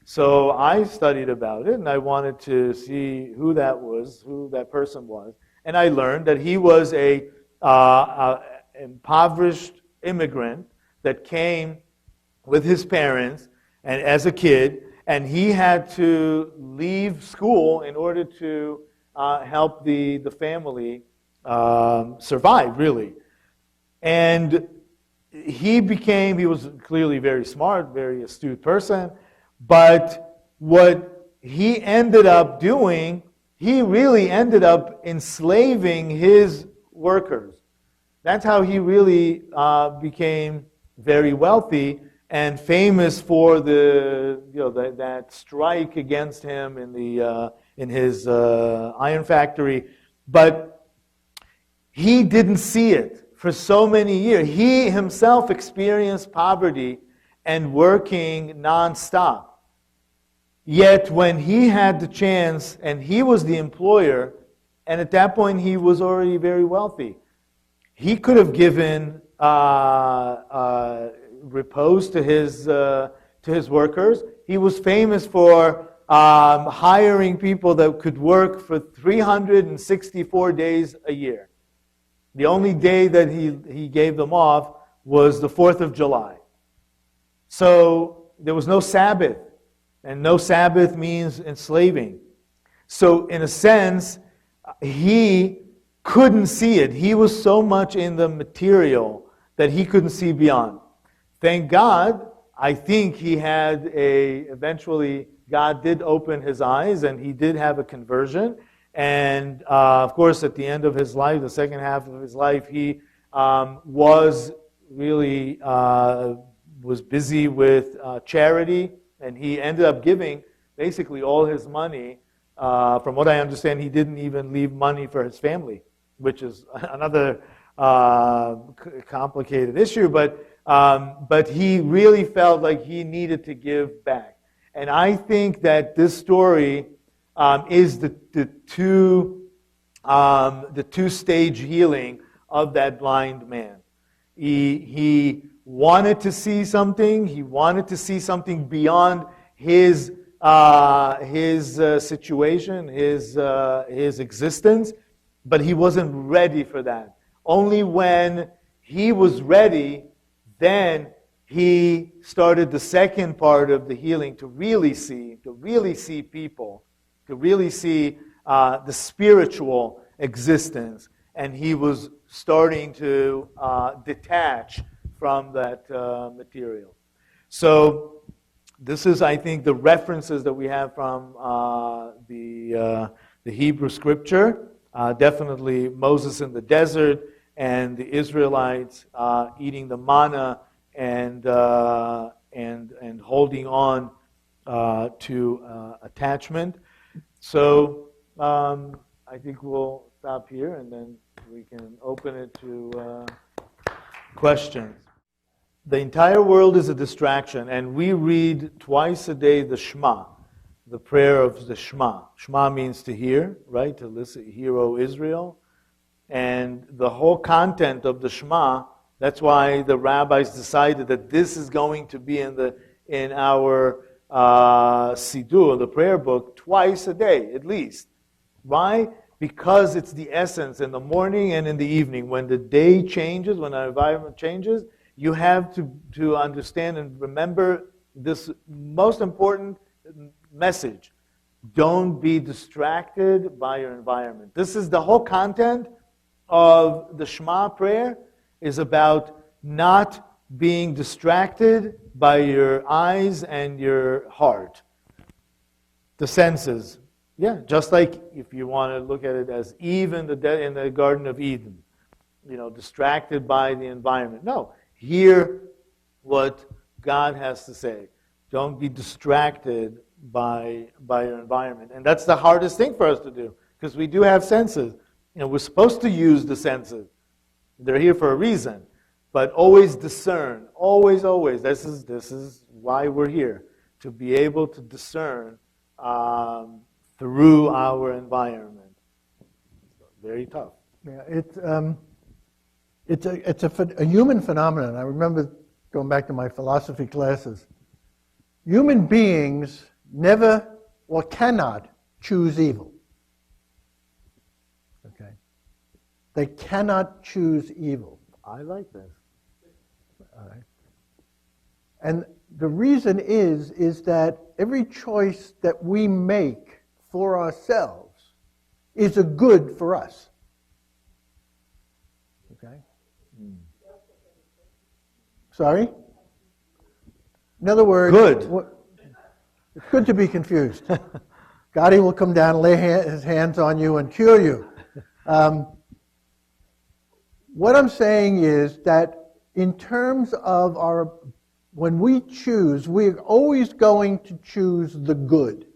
So I studied about it, and I wanted to see who that person was. And I learned that he was a impoverished immigrant that came with his parents and as a kid, and he had to leave school in order to help the family survive, really. And he was clearly very smart, very astute person, but what he ended up doing, he really ended up enslaving his workers. That's how he really became very wealthy and famous for that strike against him in his iron factory. But he didn't see it for so many years. He himself experienced poverty and working nonstop. Yet when he had the chance, and he was the employer, and at that point he was already very wealthy, he could have given repose to his workers. He was famous for hiring people that could work for 364 days a year. The only day that he gave them off was the 4th of July. So there was no Sabbath. And no Sabbath means enslaving. So in a sense, he couldn't see it. He was so much in the material that he couldn't see beyond. Thank God, I think eventually God did open his eyes and he did have a conversion. And of course, at the end of his life, the second half of his life, he was really was busy with charity. And he ended up giving basically all his money From what I understand, he didn't even leave money for his family, which is another complicated issue. But he really felt like he needed to give back. And I think that this story is the two-stage healing of that blind man. He wanted to see something. He wanted to see something beyond his situation, his existence, but he wasn't ready for that. Only when he was ready, then he started the second part of the healing to really see people, to really see the spiritual existence, and he was starting to detach from that material. So this is, I think, the references that we have from the Hebrew Scripture. Definitely Moses in the desert and the Israelites eating the manna and holding on to attachment. So I think we'll stop here and then we can open it to questions. The entire world is a distraction, and we read twice a day the Shema, the prayer of the Shema. Shema means to hear, right? To listen, hear, O Israel. And the whole content of the Shema, that's why the rabbis decided that this is going to be in our Siddur, the prayer book, twice a day at least. Why? Because it's the essence in the morning and in the evening. When the day changes, when our environment changes, you have to understand and remember this most important message. Don't be distracted by your environment. This is the whole content of the Shema prayer, is about not being distracted by your eyes and your heart. The senses. Yeah, just like if you want to look at it as Eve in the Garden of Eden, distracted by the environment. No, hear what God has to say. Don't be distracted by your environment. And that's the hardest thing for us to do, because we do have senses. We're supposed to use the senses. They're here for a reason. But always discern. Always, always. This is why we're here. To be able to discern through our environment. Very tough. Yeah, it's a human phenomenon. I remember going back to my philosophy classes. Human beings never or cannot choose evil. Okay, they cannot choose evil. I like this. All right. And the reason is that every choice that we make for ourselves is a good for us. Okay? Sorry? In other words, good. It's good to be confused. God, He will come down, lay His hands on you, and cure you. What I'm saying is that in terms of when we choose, we're always going to choose the good.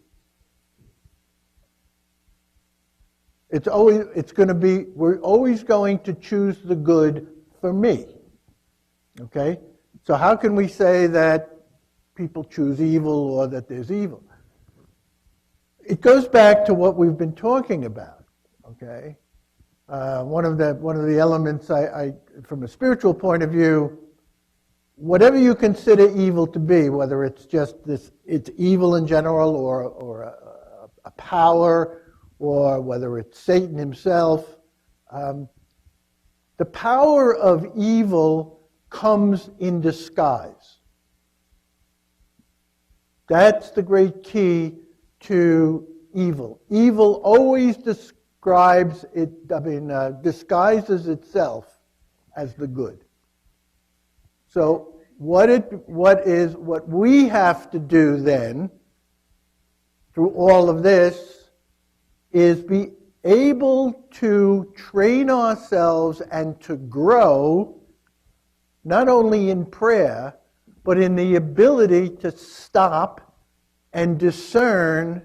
We're always going to choose the good for me. Okay? So how can we say that people choose evil or that there's evil? It goes back to what we've been talking about. Okay? One of the elements, I from a spiritual point of view, whatever you consider evil to be, whether it's just it's evil in general, or a power, or whether it's Satan himself, the power of evil comes in disguise. That's the great key to evil. Evil always disguises itself as the good. So what we have to do then, through all of this, is be able to train ourselves and to grow, not only in prayer, but in the ability to stop and discern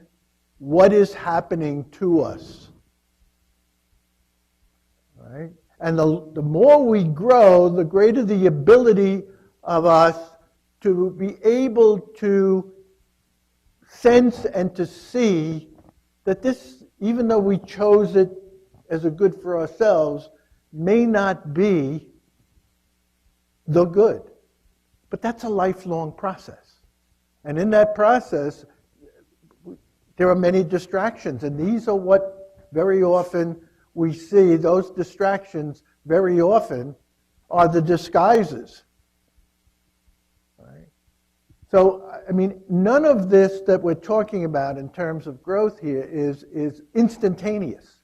what is happening to us. Right? And the more we grow, the greater the ability of us to be able to sense and to see that this, even though we chose it as a good for ourselves, may not be the good. But that's a lifelong process. And in that process, there are many distractions. And these are what very often we see. Those distractions very often are the disguises. Right? So, I mean, none of this that we're talking about in terms of growth here is instantaneous.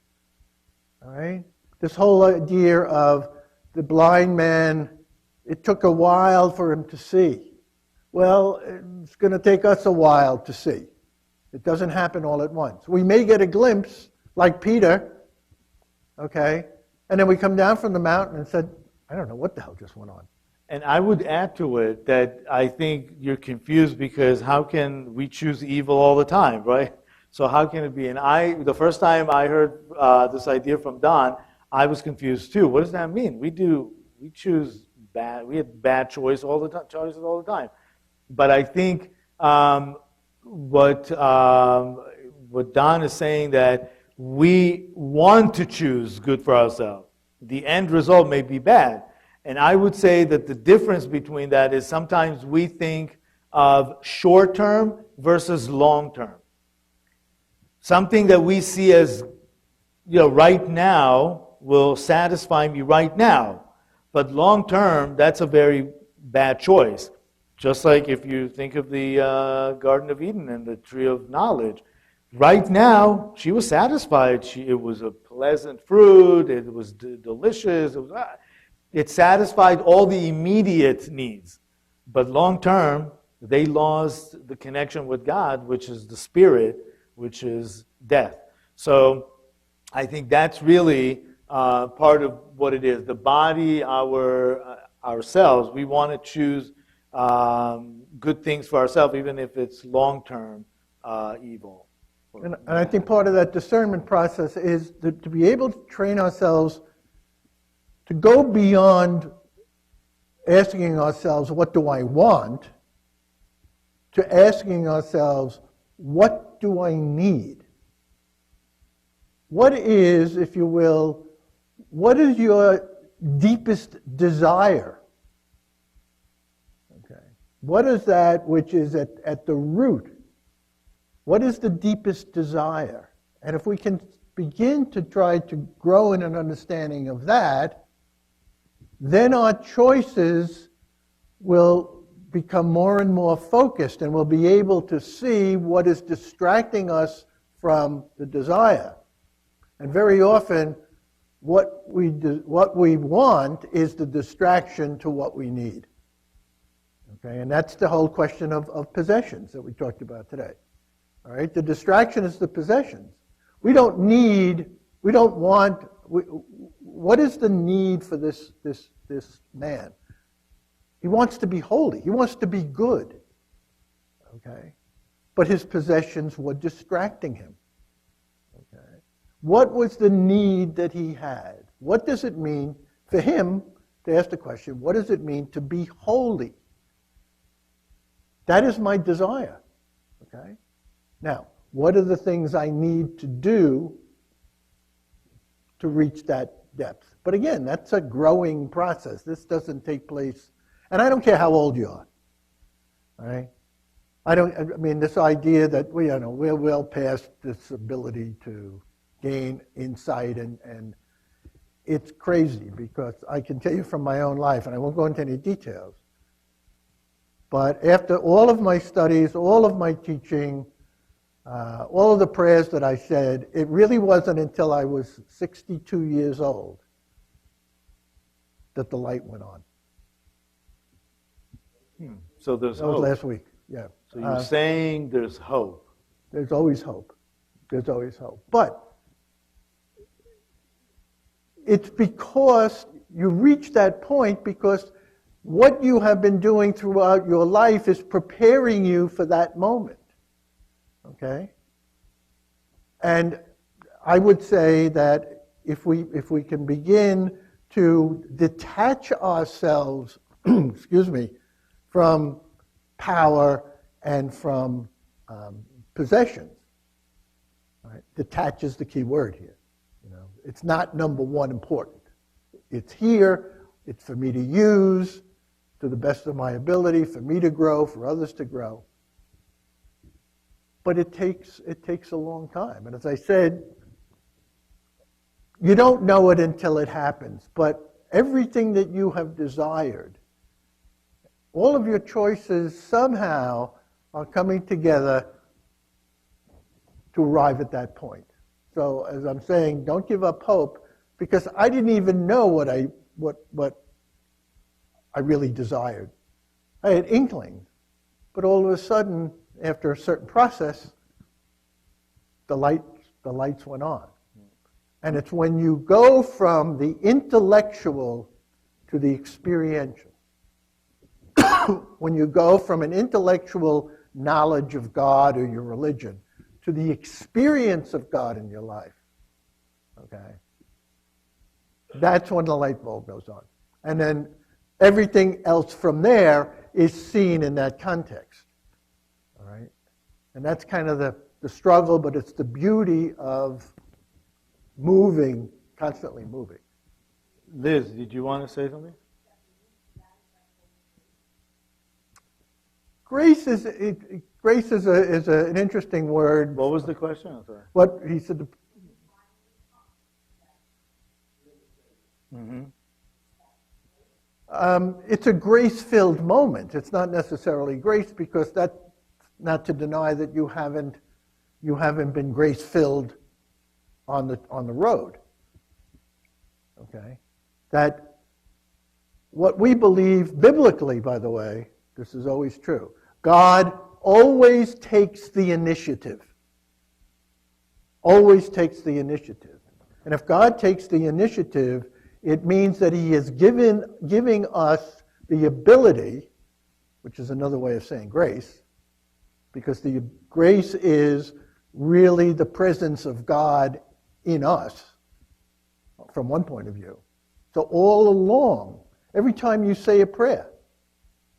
All right? This whole idea of the blind man, it took a while for him to see. Well, it's going to take us a while to see. It doesn't happen all at once. We may get a glimpse, like Peter, okay, and then we come down from the mountain and said, I don't know what the hell just went on. And I would add to it that I think you're confused because how can we choose evil all the time, right? So how can it be? And the first time I heard this idea from Don, I was confused too. What does that mean? We choose bad. We have bad choices all the time. But I think what Don is saying, that we want to choose good for ourselves. The end result may be bad. And I would say that the difference between that is sometimes we think of short-term versus long-term. Something that we see as, right now will satisfy me right now. But long-term, that's a very bad choice. Just like if you think of the Garden of Eden and the tree of knowledge. Right now, she was satisfied. It was a pleasant fruit. It was delicious. It satisfied all the immediate needs. But long term, they lost the connection with God, which is the spirit, which is death. So I think that's really part of what it is. The body, ourselves, we want to choose good things for ourselves, even if it's long-term evil. And I think part of that discernment process is to be able to train ourselves to go beyond asking ourselves, what do I want, to asking ourselves, what do I need? What is, if you will, what is your deepest desire? Okay. What is that which is at the root? What is the deepest desire? And if we can begin to try to grow in an understanding of that, then our choices will become more and more focused, and we'll be able to see what is distracting us from the desire. And very often, what we want is the distraction to what we need. Okay, and that's the whole question of possessions that we talked about today. All right, the distraction is the possessions. We don't want. What is the need for this man? He wants to be holy. He wants to be good. Okay, but his possessions were distracting him. Okay, what was the need that he had? What does it mean for him to ask the question? What does it mean to be holy? That is my desire. Okay. Now, what are the things I need to do to reach that depth? But again, that's a growing process. This doesn't take place, and I don't care how old you are. All right? I mean, this idea that we're well past this ability to gain insight, and it's crazy, because I can tell you from my own life, and I won't go into any details, but after all of my studies, all of my teaching, all of the prayers that I said, it really wasn't until I was 62 years old that the light went on. So there's That was hope. last week, yeah. So you're saying there's hope. There's always hope. There's always hope. But it's because you reach that point because what you have been doing throughout your life is preparing you for that moment. Okay? And I would say that if we can begin to detach ourselves, excuse me, from power and from possessions, right? Detach is the key word here. You know, it's not number one important. It's here. It's for me to use to the best of my ability, for me to grow, for others to grow. But it takes a long time. And as I said, you don't know it until it happens. But everything that you have desired, all of your choices somehow are coming together to arrive at that point. So as I'm saying, don't give up hope, because I didn't even know what I really desired. I had inklings, but all of a sudden, after a certain process, the lights went on. And it's when you go from the intellectual to the experiential. When you go from an intellectual knowledge of God or your religion to the experience of God in your life, okay, that's when the light bulb goes on. And then everything else from there is seen in that context. All right? And that's kind of the struggle, but it's the beauty of moving, constantly moving. Liz, did you want to say something? Grace is an interesting word. What was the question? I'm sorry. What he said. Mm-hmm. It's a grace-filled moment. It's not necessarily grace, because that's not to deny that you haven't been grace-filled on the road. Okay, that what we believe biblically, by the way, this is always true. God always takes the initiative. Always takes the initiative. And if God takes the initiative, it means that he is giving us the ability, which is another way of saying grace, because the grace is really the presence of God in us, from one point of view. So all along, every time you say a prayer,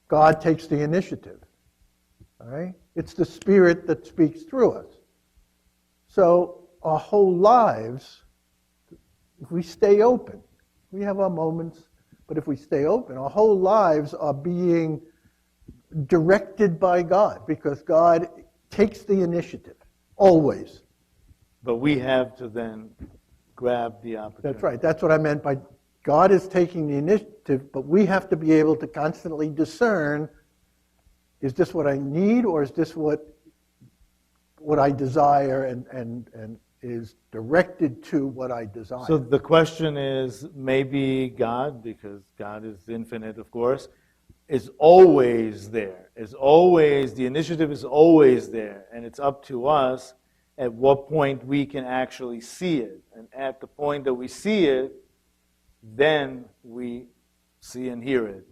God takes the initiative. All right? It's the Spirit that speaks through us. So our whole lives, if we stay open, we have our moments, but if we stay open, our whole lives are being directed by God, because God takes the initiative, always. But we have to then grab the opportunity. That's right. That's what I meant by God is taking the initiative, but we have to be able to constantly discern, is this what I need, or is this what I desire and is directed to what I desire? So the question is, maybe God, because God is infinite, of course, is always there. The initiative is always there, and it's up to us at what point we can actually see it. And at the point that we see it, then we see and hear it.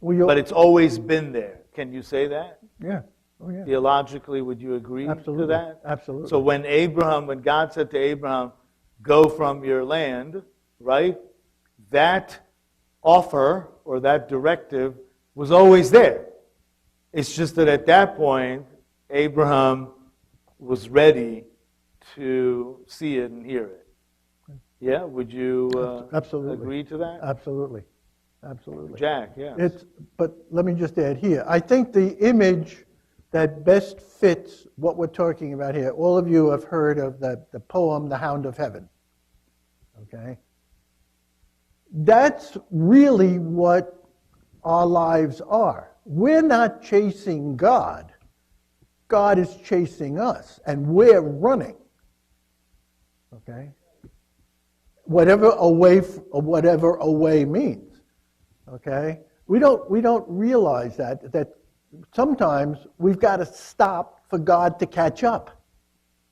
But it's always been there. Can you say that? Yeah. Oh, yeah. Theologically, would you agree Absolutely. to that? Absolutely. So when God said to Abraham, go from your land, right? That offer or that directive was always there. It's just that at that point, Abraham was ready to see it and hear it. Yeah? Would you Absolutely. agree to that? Absolutely. Absolutely. Jack, yes. But let me just add here. I think the image that best fits what we're talking about here, all of you have heard of the poem, The Hound of Heaven. Okay? That's really what our lives are. We're not chasing God. God is chasing us, and we're running. Okay? Whatever away means. Okay? We don't realize that sometimes we've got to stop for God to catch up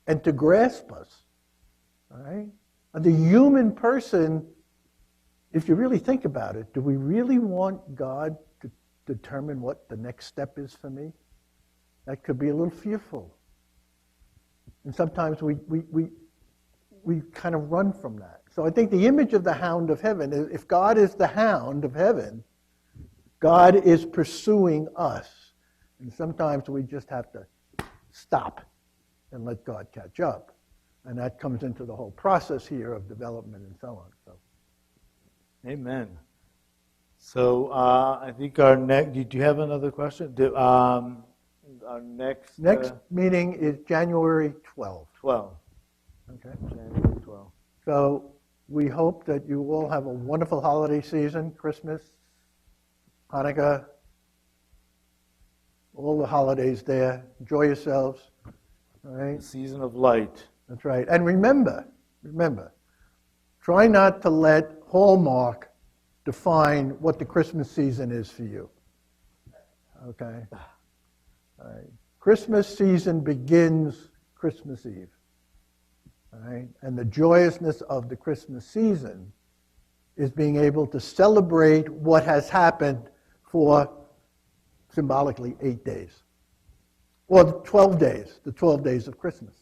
and to grasp us. All right? The human person, if you really think about it, do we really want God to determine what the next step is for me? That could be a little fearful. And sometimes we kind of run from that. So I think the image of the hound of heaven is, if God is the hound of heaven, God is pursuing us. And sometimes we just have to stop and let God catch up. And that comes into the whole process here of development and so on. So, Amen. So I think our next, do you have another question? Our next... next meeting is January 12th. 12. Okay. January 12. So we hope that you all have a wonderful holiday season, Christmas, Hanukkah, all the holidays there. Enjoy yourselves. All right? Season of light. That's right. And remember, try not to let Hallmark define what the Christmas season is for you. Okay? All right. Christmas season begins Christmas Eve. All right? And the joyousness of the Christmas season is being able to celebrate what has happened for symbolically 8 days. Or 12 days, the 12 days of Christmas.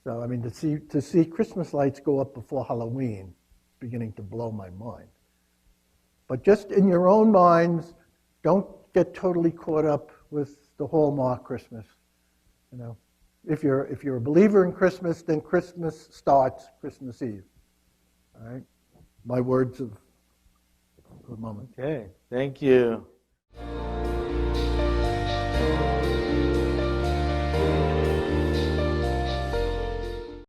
So, I mean, to see Christmas lights go up before Halloween is beginning to blow my mind. But just in your own minds, don't get totally caught up with the Hallmark Christmas. You know, if you're a believer in Christmas, then Christmas starts Christmas Eve. All right? My words of the moment. Okay, thank you.